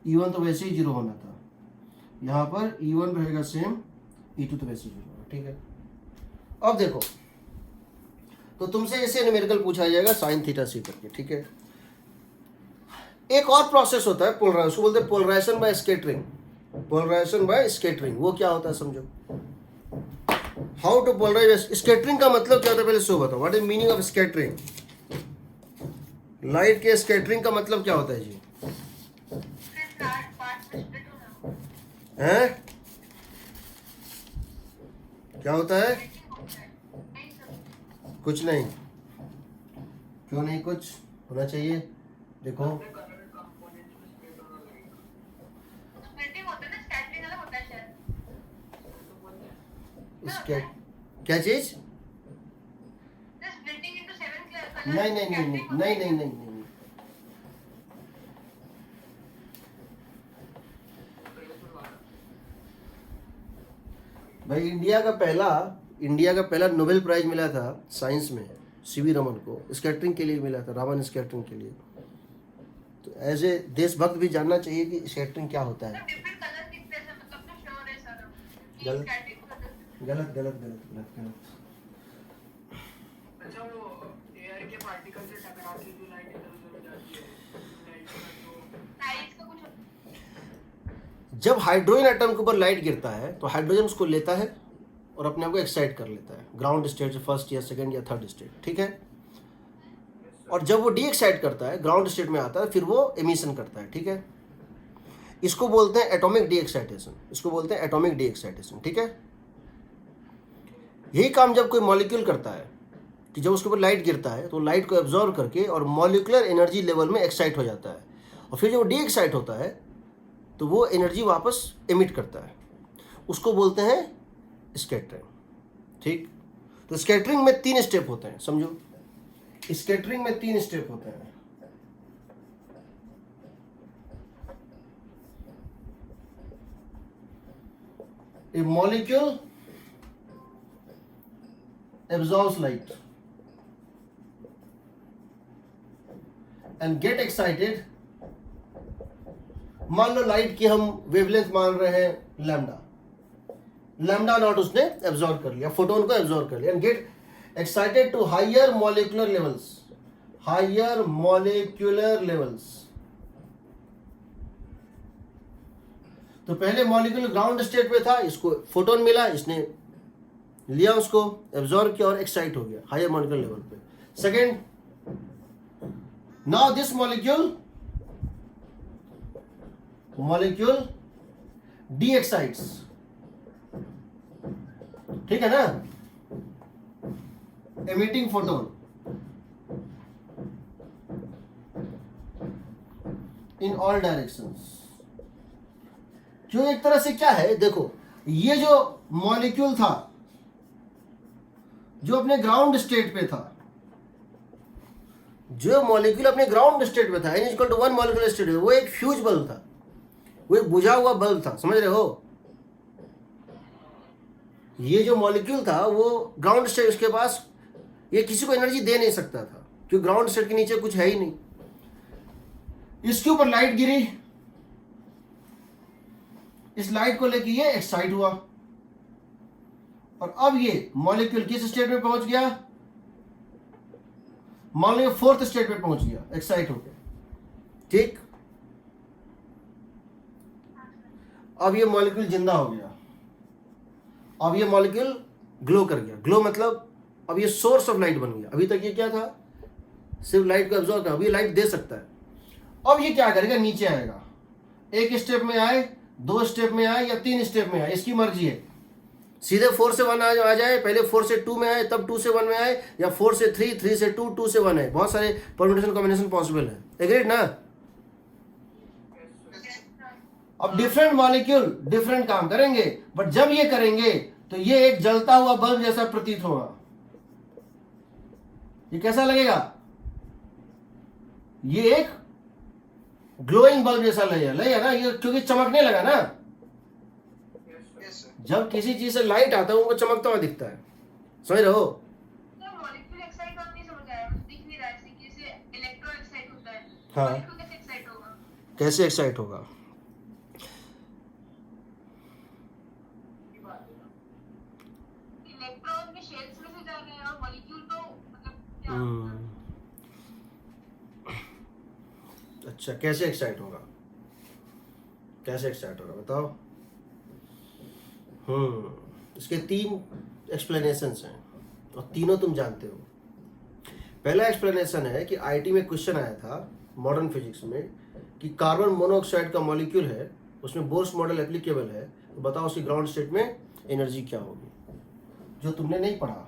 E1 तो वैसे ही 0 होना था, यहाँ पर E1 रहेगा सेम, E2 तो वैसे ही 0 होगा, ठीक है। अब देखो, तो तुमसे ऐसे न्यूमेरिकल पूछा जाएगा साइन थीटा सी करके, ठीक है। एक और प्रोसेस होता है पोलराइजेशन, उसको बोलते हैं polarization by scattering, polarization by scattering. वो क्या होता है समझो, हाउ टू पोलराइज। स्कैटरिंग का मतलब क्या होता है पहले सो बताओ, what is meaning of scattering. Light के स्कैटरिंग का मतलब क्या होता है जी, हैं क्या होता है, कुछ नहीं, क्यों नहीं, कुछ होना चाहिए। देखो स्प्लिटिंग होता है ना, स्कैटरिंग अलग होता है शायद। इसके क्या चीज, स्प्लिटिंग इनटू 7 कलर, नहीं नहीं नहीं नहीं नहीं नहीं नहीं नहीं। भाई इंडिया का पहला नोबेल प्राइज मिला था साइंस में सीवी रमन को, स्कैटरिंग के लिए मिला था, रामन स्कैटरिंग के लिए। तो एज ए देशभक्त भी जानना चाहिए कि स्कैटरिंग क्या होता है। डिफरेंट कलर दिखते हैं, मतलब तो श्योर है सर कि गलत। स्कैटरिंग होता है। गलत गलत गलत गलत गलत। अच्छा, वो एयर के पार्टिकल से टकरा के जो लाइट इधर उधर हो जाती है, लाइट का जो साइज का कुछ जब हाइड्रोजन एटम के ऊपर लाइट गिरता है तो हाइड्रोजन उसको लेता है और अपने आप को एक्साइट कर लेता है, ग्राउंड स्टेट से फर्स्ट या सेकंड या थर्ड स्टेट, ठीक है। और जब वो डी एक्साइट करता है, ग्राउंड स्टेट में आता है, फिर वो एमिशन करता है, ठीक है। इसको बोलते हैं एटॉमिक डी एक्साइटेशन, इसको बोलते हैं एटॉमिक डी एक्साइटेशन, ठीक है। यही काम जब कोई मॉलिक्यूल करता है कि जब उसके ऊपर लाइट गिरता है तो लाइट को एब्जॉर्व करके और मॉलिक्यूलर एनर्जी लेवल में एक्साइट हो जाता है, और फिर जब वो डी एक्साइट होता है तो वो एनर्जी वापस एमिट करता है, उसको बोलते हैं स्कैटरिंग, ठीक। तो स्कैटरिंग में 3 स्टेप होते हैं, समझो, स्कैटरिंग में 3 स्टेप होते हैं। A molecule absorbs light and get excited। मान लो लाइट की हम वेवलेंथ मान रहे हैं लैम्डा, लैम्डा नॉट उसने एब्जॉर्ब कर लिया, फोटोन को एब्जॉर्ब कर लिया, and excited to higher molecular levels. Higher molecular levels. तो पहले मॉलिक्यूल ग्राउंड स्टेट पे था, इसको फोटोन मिला, इसने लिया, उसको एब्जॉर्ब किया और एक्साइट हो गया हायर मॉलिक्यूलर लेवल पे. Second, now this molecule D excites. ठीक है ना, emitting photon in all directions. क्यों, एक तरह से क्या है, देखो ये जो मॉलिक्यूल था जो अपने ग्राउंड स्टेट पे था, जो मॉलिक्यूल अपने ग्राउंड स्टेट पे था, n equal to 1 molecular state, वो एक फ्यूज बल्ब था, वो एक बुझा हुआ बल्ब था, समझ रहे हो. ये जो मॉलिक्यूल था वो ग्राउंड स्टेट, उसके पास ये किसी को एनर्जी दे नहीं सकता था क्योंकि ग्राउंड स्टेट के नीचे कुछ है ही नहीं. इसके ऊपर लाइट गिरी, इस लाइट को लेके ये एक्साइट हुआ और अब ये मॉलिक्यूल किस स्टेट में पहुंच गया, मान लो 4th स्टेट में पहुंच गया एक्साइट होकर. ठीक, अब ये मॉलिक्यूल जिंदा हो गया, अब ये मॉलिक्यूल ग्लो कर गया. ग्लो मतलब अब ये सोर्स ऑफ लाइट बन गया. अभी तक ये क्या था, सिर्फ लाइट को एब्जॉर्ब कर, अभी लाइट दे सकता है. अब ये क्या करेगा, नीचे आएगा, एक स्टेप में आए, 2 स्टेप में आए या 3 स्टेप में आए, इसकी मर्जी है. सीधे 4 से 1 आ जाए, पहले 4 से 2 में आए, तब 2 से 1 में आए, या 4 से 3, 3 से 2, 2 से 1 है. बहुत सारे परम्यूटेशन कॉम्बिनेशन पॉसिबल है. एग्रीड ना. अब डिफरेंट मॉलिक्यूल डिफरेंट काम करेंगे, बट जब ये करेंगे तो ये एक जलता हुआ बल्ब जैसा प्रतीत होगा. ये कैसा लगेगा, ये एक ग्लोइंग बल्ब जैसा लगेगा ना, ये क्योंकि चमकने लगा ना. Yes, sir. जब किसी चीज से लाइट आता है वो चमकता हुआ दिखता है, समझ रहे हो. मॉलिक्यूल एक्साइट और नहीं समझ आया, मुझे दिख नहीं रहा है कि जैसे इलेक्ट्रॉन एक्साइट होता है. हाँ. मॉलिक्यूल कैसे एक्साइट होगा? कैसे एक्साइट होगा, इलेक्ट्रॉन के शेल्स में से जा रहे हैं और मॉलिक्यूल तो मतलब क्या अच्छा कैसे एक्साइट होगा, कैसे एक्साइट होगा बताओ. इसके 3 एक्सप्लेनेशंस हैं और तीनों तुम जानते हो. पहला एक्सप्लेनेशन है कि आईटी में क्वेश्चन आया था मॉडर्न फिजिक्स में कि कार्बन मोनोऑक्साइड का मॉलिक्यूल है, उसमें बोर्स मॉडल एप्लीकेबल है, तो बताओ उसकी ग्राउंड स्टेट में एनर्जी क्या होगी. जो तुमने नहीं पढ़ा,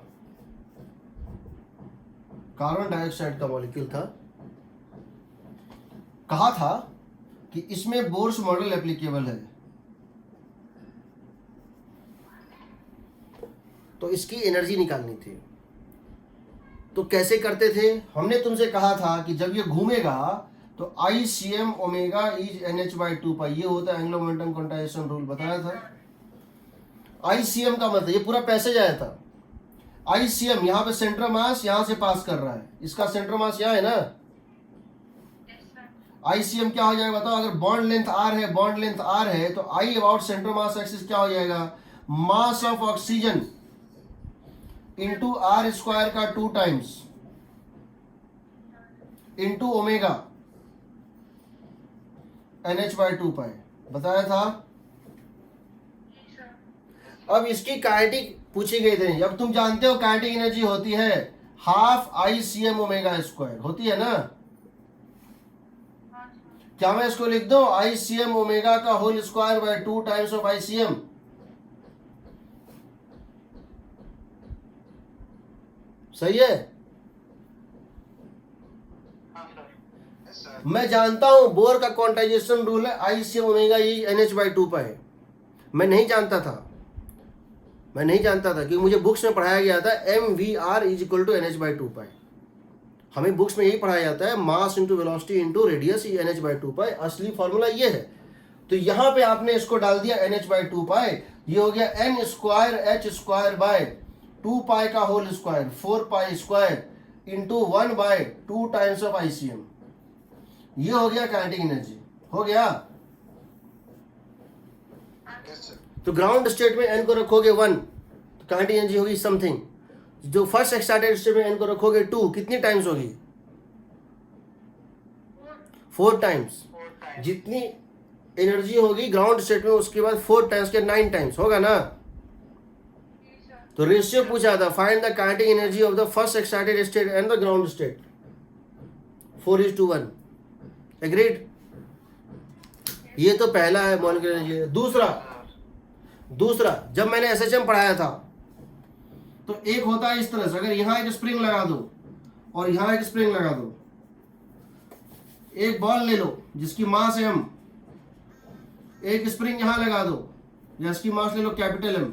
कार्बन डाइऑक्साइड का मॉलिक्यूल था, कहा था कि इसमें बोर्स मॉडल एप्लीकेबल है, तो इसकी एनर्जी निकालनी थी. तो कैसे करते थे, हमने तुमसे कहा था कि जब ये घूमेगा तो ICM ओमेगा इज NH/2 ये होता है एंग्लो मोमेंटम क्वांटाइजेशन रूल, बताया था. ICM का मतलब ये पूरा पैसेज आया था. ICM यहाँ पे सेंट्रल मास यहाँ से पास कर रहा है, इसका सेंट्रल मास यहाँ है ना. ICM क्या हो जाएगा बताओ, अगर बॉन्ड लेंथ R है, बॉन्ड लेंथ R है, तो I about central mass axis क्या हो जाएगा, mass of oxygen into R square का 2 टाइम्स इंटू ओमेगा NH/2 बताया था. अब इसकी काइनेटिक पूछी गई थी. अब तुम जानते हो काइनेटिक एनर्जी होती है हाफ ICM ओमेगा स्क्वायर, होती है ना. क्या मैं इसको लिख दूं, ICM ओमेगा का whole square by 2 times of ICM. सही है. Yes, sir. मैं जानता हूं बोर का क्वांटाइजेशन रूल है ICM ओमेगा ई NH/2 मैं नहीं जानता था, क्योंकि मुझे बुक्स में पढ़ाया गया था MVR is equal to NH/2 हमें बुक्स में यही पढ़ाया जाता है, mass into velocity into radius NH/2 असली फॉर्मूला ये है. तो यहाँ पे आपने इसको डाल दिया NH/2 ये हो गया N square H square by 2 pi का whole square 4 pi square into 1/2 times of ICM. ये हो गया काइनेटिक एनर्जी, हो गया. Yes, sir. तो ग्राउंड स्टेट में n को रखोगे 1 तो काइनेटिक एनर्जी होगी समथिंग. जो फर्स्ट एक्साइटेड स्टेट में n को रखोगे 2, कितनी टाइम्स होगी? 4 टाइम्स। जितनी एनर्जी होगी ग्राउंड स्टेट में उसके बाद 4 टाइम्स के 9 टाइम्स होगा ना। तो रेशियो पूछा था, find the kinetic energy of the first excited state and the ground state. 4:1। Agreed? ये तो पहला है मॉलिक्यूलर एनर्जी। दूसरा जब मैंने एसएचएम पढ़ाया था तो एक होता है इस तरह से, अगर यहां एक स्प्रिंग लगा दो और यहां एक स्प्रिंग लगा दो, एक बॉल ले लो जिसकी मास है m, एक स्प्रिंग यहां लगा दो जिसकी मास ले लो कैपिटल M,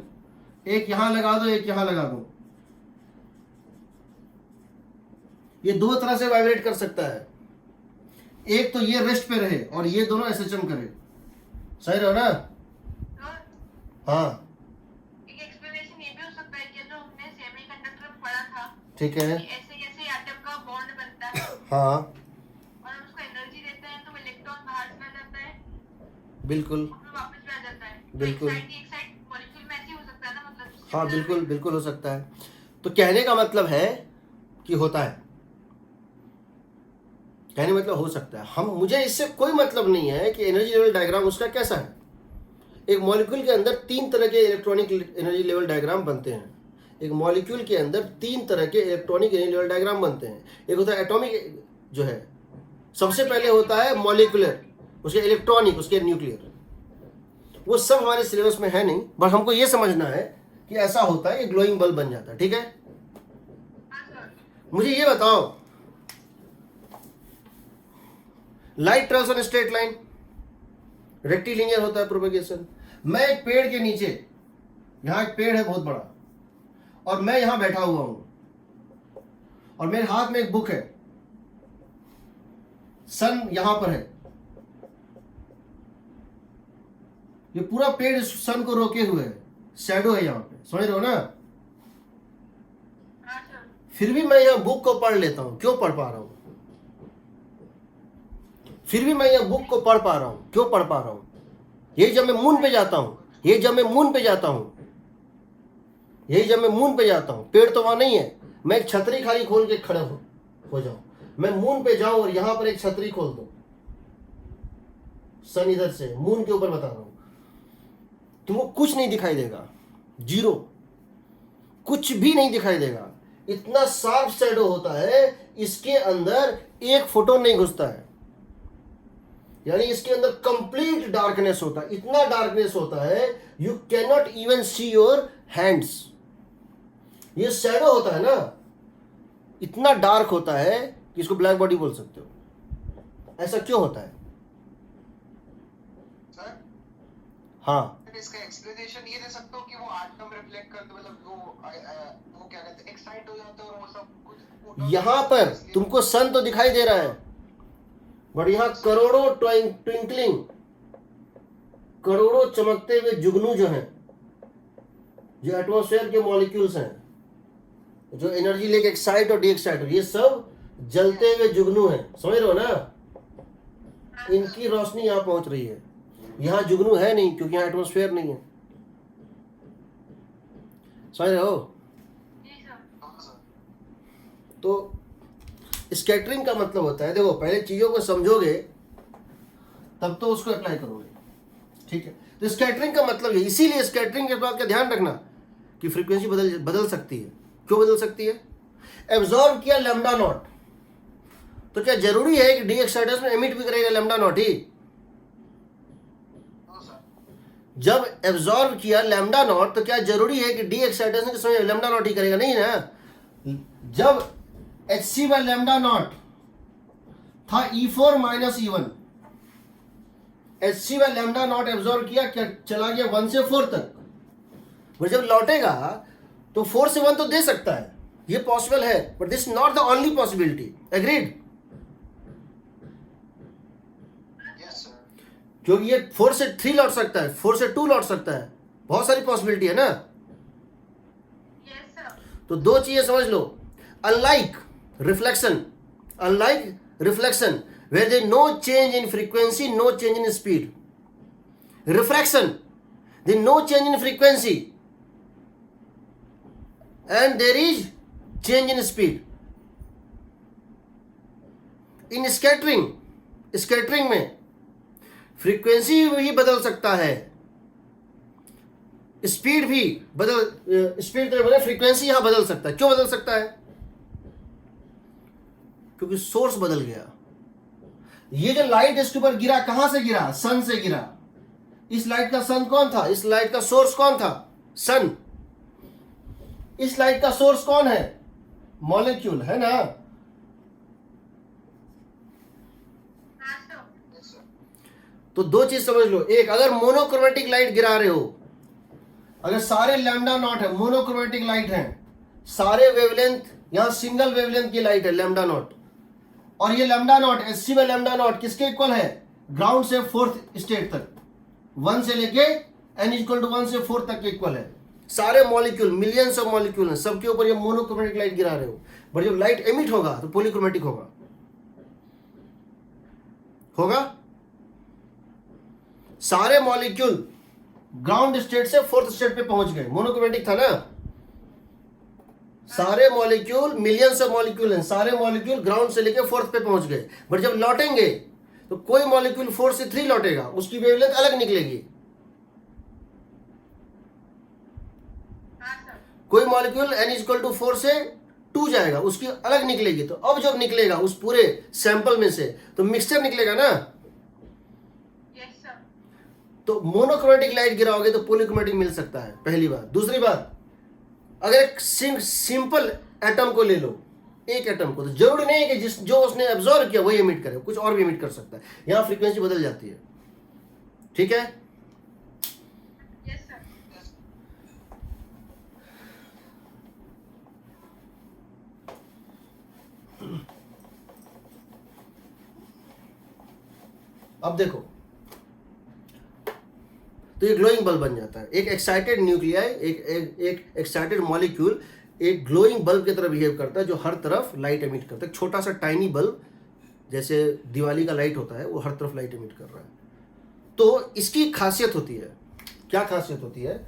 एक यहां लगा दो, एक यहां लगा दो। ये दो तरह से वाइब्रेट कर सकता है। एक तो ये रेस्ट पे रहे और ये दोनों एसएचएम करे। सही रहो ना? हाँ एक एक्सप्लेनेशन ये भी हो सकता है कि जो हमने सेमीकंडक्टर में पढ़ा था ठीक है। कि ऐसे कैसे एटम का बॉन्ड बनता है हाँ और हम उसको एनर्जी देते हैं तो इलेक्ट्रॉन बाहर चला जाता है बिल्कुल और वापस भी आ जाता है। बिल्कुल। एक साइड मॉलिक्यूल में ऐसे ही हो सकता है ना, मतलब हाँ बिल्कुल बिल्कुल हो सकता है। तो कहने का मतलब है कि होता है, कहने मतलब हो सकता है। हम मुझे इससे कोई मतलब नहीं है कि एनर्जी लेवल डायग्राम उसका कैसा है। एक मॉलिक्यूल के अंदर 3 तरह के इलेक्ट्रॉनिक एनर्जी लेवल डायग्राम बनते हैं। एक मॉलिक्यूल के अंदर 3 तरह के इलेक्ट्रॉनिक एनर्जी लेवल डायग्राम बनते हैं। एक होता है एटॉमिक, जो है सबसे पहले होता है मॉलिक्यूलर, उसके इलेक्ट्रॉनिक, उसके न्यूक्लियर। वो सब हमारे सिलेबस में है नहीं, बस हमको ये समझना है कि ऐसा होता है, ये ग्लोइंग बल्ब बन जाता है। ठीक है, मुझे ये बताओ, light travels on straight line, rectilinear होता है प्रोपेगेशन। मैं एक पेड़ के नीचे, यहां एक पेड़ है बहुत बड़ा और मैं यहां बैठा हुआ हूं और मेरे हाथ में एक बुक है, सन यहां पर है, ये पूरा पेड़ इस सन को रोके हुए है, शैडो है यहां पे, समझ रहे हो ना? फिर भी मैं यहां बुक को पढ़ लेता हूं। क्यों पढ़ पा रहा हूं? फिर भी मैं यह बुक को पढ़ पा रहा हूं। क्यों पढ़ पा रहा हूं? यही जब मैं मून पे जाता हूं, यही जब मैं मून पे जाता हूं, यही जब मैं मून पे जाता हूं, पेड़ तो वहां नहीं है, मैं एक छतरी खाली खोल के खड़े हो जाऊं, मैं मून पे जाऊं और यहां पर एक छतरी खोल दूं, सन इधर से मून के ऊपर बता रहा हूं, तुमको कुछ नहीं दिखाई देगा, जीरो, कुछ भी नहीं दिखाई देगा। इतना शार्प शैडो होता है, इसके अंदर एक फोटोन नहीं घुसता है, यानी इसके अंदर कंप्लीट डार्कनेस होता है। इतना डार्कनेस होता है you can not even see your hands. ये शैडो होता है ना, इतना डार्क होता है कि इसको ब्लैक बॉडी बोल सकते हो। ऐसा क्यों होता है? सर हाँ इसका एक्सप्लेनेशन ये दे सकते हो कि वो आटम रिफ्लेक्ट करते, मतलब वो क्या कहते हैं, एक्साइट हो जाते हैं और वो सब कुछ। यहां पर तुमको सन तो दिखाई दे रहा है, बट यहां करोड़ों ट्विंकलिंग, करोड़ों चमकते हुए जुगनू जो हैं, जो एटमॉस्फेयर के मॉलिक्यूल्स हैं, जो एनर्जी लेके एक्साइट और डी एक्साइट, ये सब जलते हुए जुगनू हैं। समझ रहे हो ना? इनकी रोशनी यहां पहुंच रही है, यहां जुगनू है नहीं क्योंकि यहां एटमॉस्फेयर नहीं है। समझ रहे हो? तो स्कैटरिंग का मतलब होता है, देखो पहले चीजों को समझोगे तब तो उसको अप्लाई करोगे। ठीक है, तो स्कैटरिंग का मतलब है, इसीलिए स्कैटरिंग के बाद का ध्यान रखना कि फ्रीक्वेंसी बदल सकती है। क्यों बदल सकती है? एब्जॉर्ब किया लैम्डा नॉट, तो क्या जरूरी है कि डी एक्साइटेशन एमिट भी करेगा लैम्डा नॉट ही? जब एब्जॉर्ब किया लैम्डा नॉट तो क्या जरूरी है कि डी एक्साइटेशन के समय लैम्डा नॉट ही करेगा? नहीं ना। जब hc बाय लैम्डा नॉट था E4 minus E1, hc by lambda naught absorb किया, क्या चला गया 1 से 4 तक, वो जब लौटेगा तो 4 से 1 तो दे सकता है, ये पॉसिबल है, but this not the only possibility. Agreed? Yes sir. क्योंकि ये 4 से 3 लौट सकता है, 4 से 2 लौट सकता है, बहुत सारी पॉसिबिलिटी है ना। Yes sir. तो दो चीजें समझ लो, unlike reflection, where there is no change in frequency, no change in speed. Refraction, there is no change in frequency and there is change in speed. In scattering में frequency भी बदल सकता है, speed भी स्पीड तो बदल, frequency यहां बदल सकता है। क्यों बदल सकता है? क्योंकि सोर्स बदल गया। ये जो लाइट इसके ऊपर गिरा, कहां से गिरा? सन से गिरा। इस लाइट का सन कौन था? इस लाइट का सोर्स कौन था? सन। इस लाइट का सोर्स कौन है? मॉलिक्यूल, है ना? हाँ सर। Yes, sir. तो दो चीज समझ लो। एक, अगर मोनोक्रोमेटिक लाइट गिरा रहे हो, अगर सारे लैम्डा नॉट है, मोनोक्रोमेटिक लाइट है, सारे वेवलेंथ, यहां सिंगल वेवलेंथ की लाइट है लैम्डा नॉट, और ये लैम्डा नॉट, एससी में लैम्डा नॉट किसके इक्वल है? ग्राउंड से फोर्थ स्टेट तक, 1 से लेके n = 1 से 4 तक के इक्वल है। सारे मॉलिक्यूल, मिलियंस ऑफ मॉलिक्यूल हैं, सबके ऊपर ये मोनोक्रोमेटिक लाइट गिरा रहे हो, बट जब लाइट एमिट होगा तो पॉलीक्रोमेटिक होगा। सारे मॉलिक्यूल ग्राउंड स्टेट से फोर्थ स्टेट पे पहुंच गए, मोनोक्रोमेटिक था ना। सारे मॉलिक्यूल, मिलियंस ऑफ मॉलिक्यूल हैं, सारे मॉलिक्यूल ग्राउंड से लेके फोर्थ पे पहुंच गए, बट जब लौटेंगे तो कोई मॉलिक्यूल 4 से 3 लौटेगा, उसकी वेवलेंथ अलग निकलेगी। हाँ सर। कोई मॉलिक्यूल n = 4 से 2 जाएगा, उसकी अलग निकलेगी। तो अब जब निकलेगा उस पूरे सैंपल में से, तो मिक्सचर निकलेगा ना। Yes sir. तो मोनोक्रोमेटिक लाइट गिराओगे तो पॉलीक्रोमेटिक मिल सकता है, पहली बात। दूसरी बात, अगर एक सिंपल एटम को ले लो, एक एटम को, तो जरूरी नहीं है कि जो उसने एब्जॉर्ब किया वही एमिट करे, कुछ और भी एमिट कर सकता है। यहां फ्रीक्वेंसी बदल जाती है, ठीक है? Yes sir. अब देखो, तो ये ग्लोइंग बल्ब बन जाता है। एक एक्साइटेड न्यूक्लियाई, एक एक्साइटेड मॉलिक्यूल एक ग्लोइंग बल्ब की तरह बिहेव करता है, जो हर तरफ लाइट एमिट करता है। छोटा सा टाइनी बल्ब, जैसे दिवाली का लाइट होता है, वो हर तरफ लाइट एमिट कर रहा है। तो इसकी खासियत होती है, क्या खासियत होती है?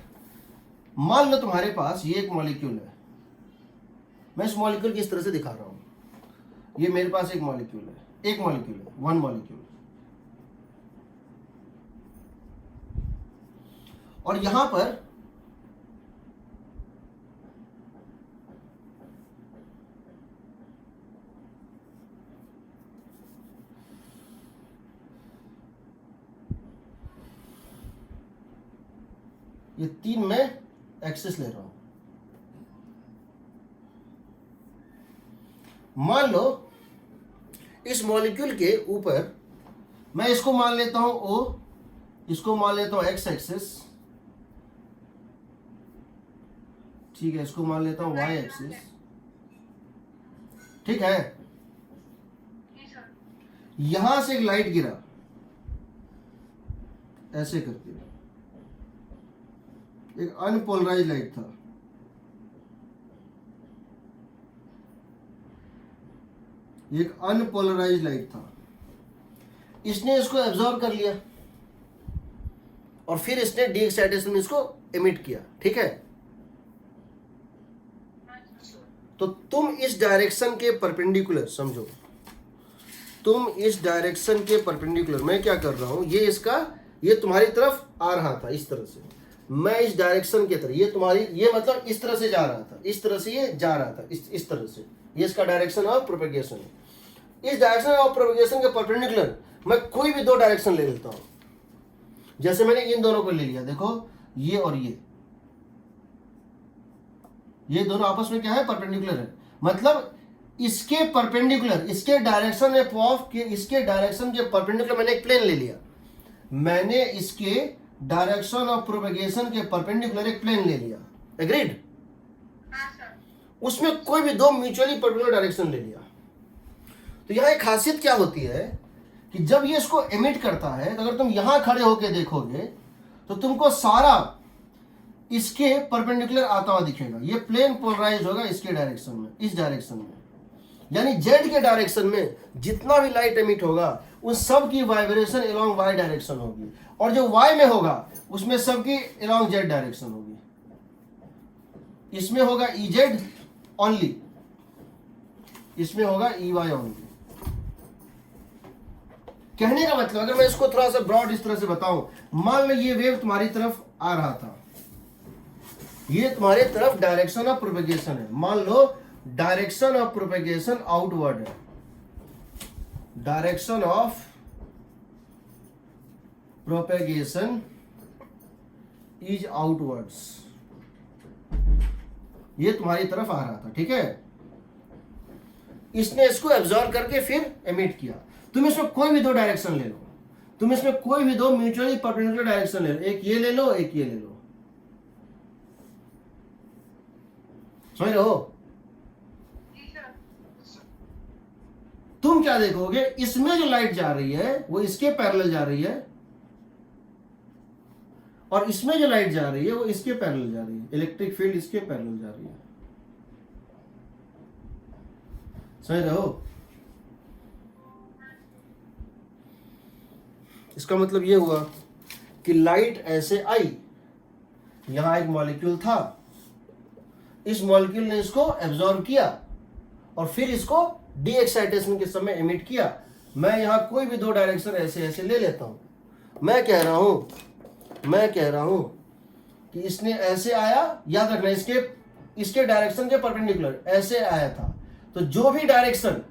मान लो तुम्हारे पास ये एक मॉलिक्यूल है, मैं इस मॉलिक्यूल की इस तरह से दिखा रहा हूं। ये मेरे पास एक मॉलिक्यूल है, वन मॉलिक्यूल, और यहां पर ये 3 में एक्सेस ले रहा हूं। मान लो इस मॉलिक्यूल के ऊपर मैं इसको मान लेता हूं O, इसको मान लेता हूं X एक्सिस, ठीक है, इसको मान लेता हूं Y एक्सिस, ठीक है। जी सर। यहां से एक लाइट गिरा ऐसे करके, एक अनपोलराइज लाइट था, एक अनपोलराइज लाइट था। इसने इसको एब्जॉर्ब कर लिया और फिर इसने डी एक्साइटेशन में इसको एमिट किया, ठीक है। तो तुम इस डायरेक्शन के परपेंडिकुलर समझो, तुम इस डायरेक्शन के परपेंडिकुलर, मैं क्या कर रहा हूं, ये तुम्हारी तरफ आ रहा था इस तरह से, मैं इस डायरेक्शन के तरफ, ये तुम्हारी, ये मतलब इस तरह से जा रहा था, इस तरह से ये जा रहा था, इस तरह से, ये इसका डायरेक्शन ऑफ प्रोपेगेशन है। इस डायरेक्शन ऑफ प्रोपेगेशन के परपेंडिकुलर मैं कोई भी 2 डायरेक्शन ले लेता हूं। जैसे मैंने इन दोनों को ले लिया, देखो ये और ये दोनों आपस में क्या है? परपेंडिकुलर है। मतलब इसके परपेंडिकुलर, इसके डायरेक्शन ऑफ के, इसके डायरेक्शन के परपेंडिकुलर मैंने एक प्लेन ले लिया, मैंने इसके डायरेक्शन ऑफ प्रोपेगेशन के परपेंडिकुलर एक प्लेन ले लिया, एग्रीड? हाँ सर। उसमें कोई भी 2 म्यूचुअली परपेंडिकुलर डायरेक्शन ले लिया। तो यहाँ एक खासियत क्या होती है कि जब ये इसको एमिट करता है, तो अगर तुम यहां खड़े होकर देखोगे तो तुमको सारा इसके परपेंडिकुलर आता हुआ दिखेगा। ये प्लेन पोलराइज होगा इसके डायरेक्शन में, इस डायरेक्शन में, यानी जेड के डायरेक्शन में जितना भी लाइट एमिट होगा उन सब की वाइब्रेशन अलोंग वाई डायरेक्शन होगी, और जो वाई में होगा उसमें सबकी अलोंग जेड डायरेक्शन होगी। इसमें होगा ई जेड ओनली, इसमें होगा EY ओनली। कहने का मतलब अगर मैं इसको थोड़ा सा ब्रॉड इस तरह से बताऊं, मान लो ये वेव तुम्हारी तरफ आ रहा था, ये तुम्हारे तरफ डायरेक्शन ऑफ प्रोपेगेशन है, मान लो डायरेक्शन ऑफ प्रोपेगेशन आउटवर्ड है, direction of propagation is outwards, ये तुम्हारी तरफ आ रहा था, ठीक है। इसने इसको एब्जॉर्ब करके फिर एमिट किया। तुम इसमें कोई भी दो डायरेक्शन ले लो, तुम इसमें कोई भी दो म्यूचुअली परपेंडिकुलर डायरेक्शन ले लो, एक ये ले लो, एक ये ले लो, समझ रहे हो। जी सर। तुम क्या देखोगे, इसमें जो लाइट जा रही है वो इसके पैरेलल जा रही है, और इसमें जो लाइट जा रही है वो इसके पैरेलल जा रही है, इलेक्ट्रिक फील्ड इसके पैरेलल जा रही है, समझ रहे हो। इसका मतलब ये हुआ कि लाइट ऐसे आई, यहां एक मॉलिक्यूल था, इस मॉलिक्यूल ने इसको एब्जॉर्ब किया और फिर इसको डी एक्साइटेशन के समय एमिट किया। मैं यहां कोई भी दो डायरेक्शन ऐसे ऐसे ले लेता हूं। मैं कह रहा हूं कि इसने ऐसे आया, याद रखना इसके डायरेक्शन के परपेंडिकुलर ऐसे आया था, तो जो भी डायरेक्शन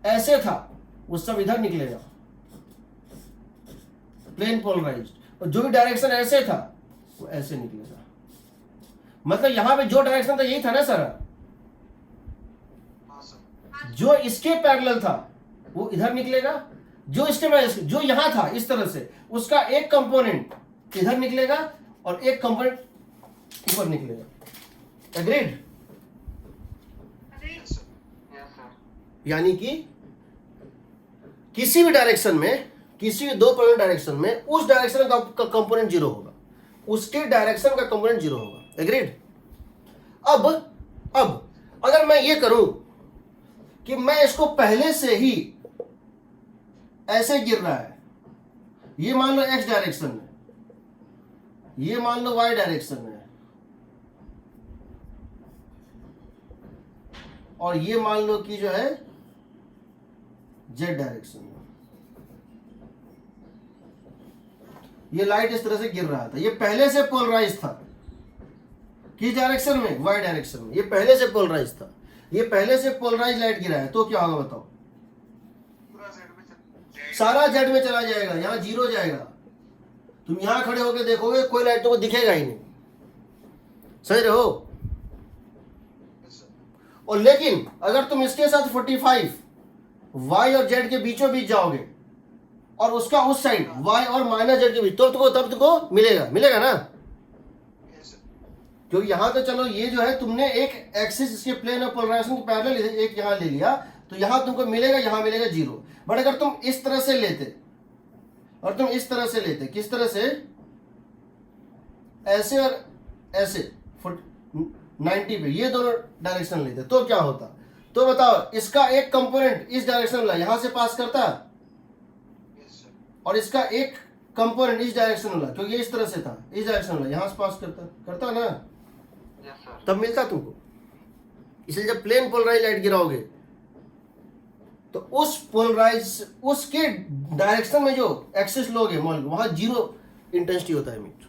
ऐसे था वो सब इधर निकलेगा, प्लेन पोलराइज्ड, और जो भी डायरेक्शन ऐसे था वो ऐसे निकलेगा। मतलब यहां पे जो डायरेक्शन था यही था ना सर, हाँ सर। जो इसके पैरेलल था वो इधर निकलेगा, जो जो यहां था इस तरह से उसका एक कंपोनेंट इधर निकलेगा और एक कंपोनेंट ऊपर निकलेगा। एग्रीड। Yes sir. यानी कि किसी भी डायरेक्शन में, किसी भी दो पैरेलल डायरेक्शन में उस डायरेक्शन का कंपोनेंट जीरो होगा, उसके डायरेक्शन का कंपोनेंट जीरो होगा। एग्रीड। अब अगर मैं ये करूं कि मैं इसको पहले से ही ऐसे गिर रहा है, ये मान लो x डायरेक्शन में, ये मान लो y डायरेक्शन में, और ये मान लो कि जो है z डायरेक्शन में, ये लाइट इस तरह से गिर रहा था, ये पहले से पोलराइज था, किस डायरेक्शन में, y डायरेक्शन में, ये पहले से पोलराइज था, ये पहले से पोलराइज लाइट गिरा है, तो क्या होगा बताओ, पूरा जेड में चल सारा जेड में चला जाएगा, यहां जीरो जाएगा। तुम यहां खड़े होकर देखोगे कोई लाइट तो दिखेगा ही नहीं, सही रहो। Yes sir. और लेकिन अगर तुम इसके साथ 45 y और z के बीचों बीच जाओगे और उसका उस साइड y और माइनस z के बीच, तो तुमको मिलेगा ना, यस सर। क्योंकि यहां तो चलो ये जो है तुमने एक एक्सिस इसके प्लेन ऑफ पोलराइजेशन के पैरेलल एक यहां ले लिया, तो यहां तुमको मिलेगा, यहां मिलेगा जीरो। बट अगर तुम इस तरह से लेते और तुम इस तरह से लेते, किस तरह से, ऐसे और ऐसे 90 पे, ये दोनों डायरेक्शन लेते, तो क्या होता, तो बताओ, इसका एक कंपोनेंट इस डायरेक्शन वाला यहां से पास करता यस सर। और इसका एक कंपोनेंट इस डायरेक्शन वाला, क्योंकि ये इस तरह से था, इस डायरेक्शन वाला यहां से पास करता ना, यस सर। तब मिलता तुमको। इसलिए जब प्लेन पोलराइज लाइट गिराओगे तो उस पोलराइज उसके डायरेक्शन में जो एक्सिस लोगे मॉल, वहां जीरो इंटेंसिटी होता है मीटर।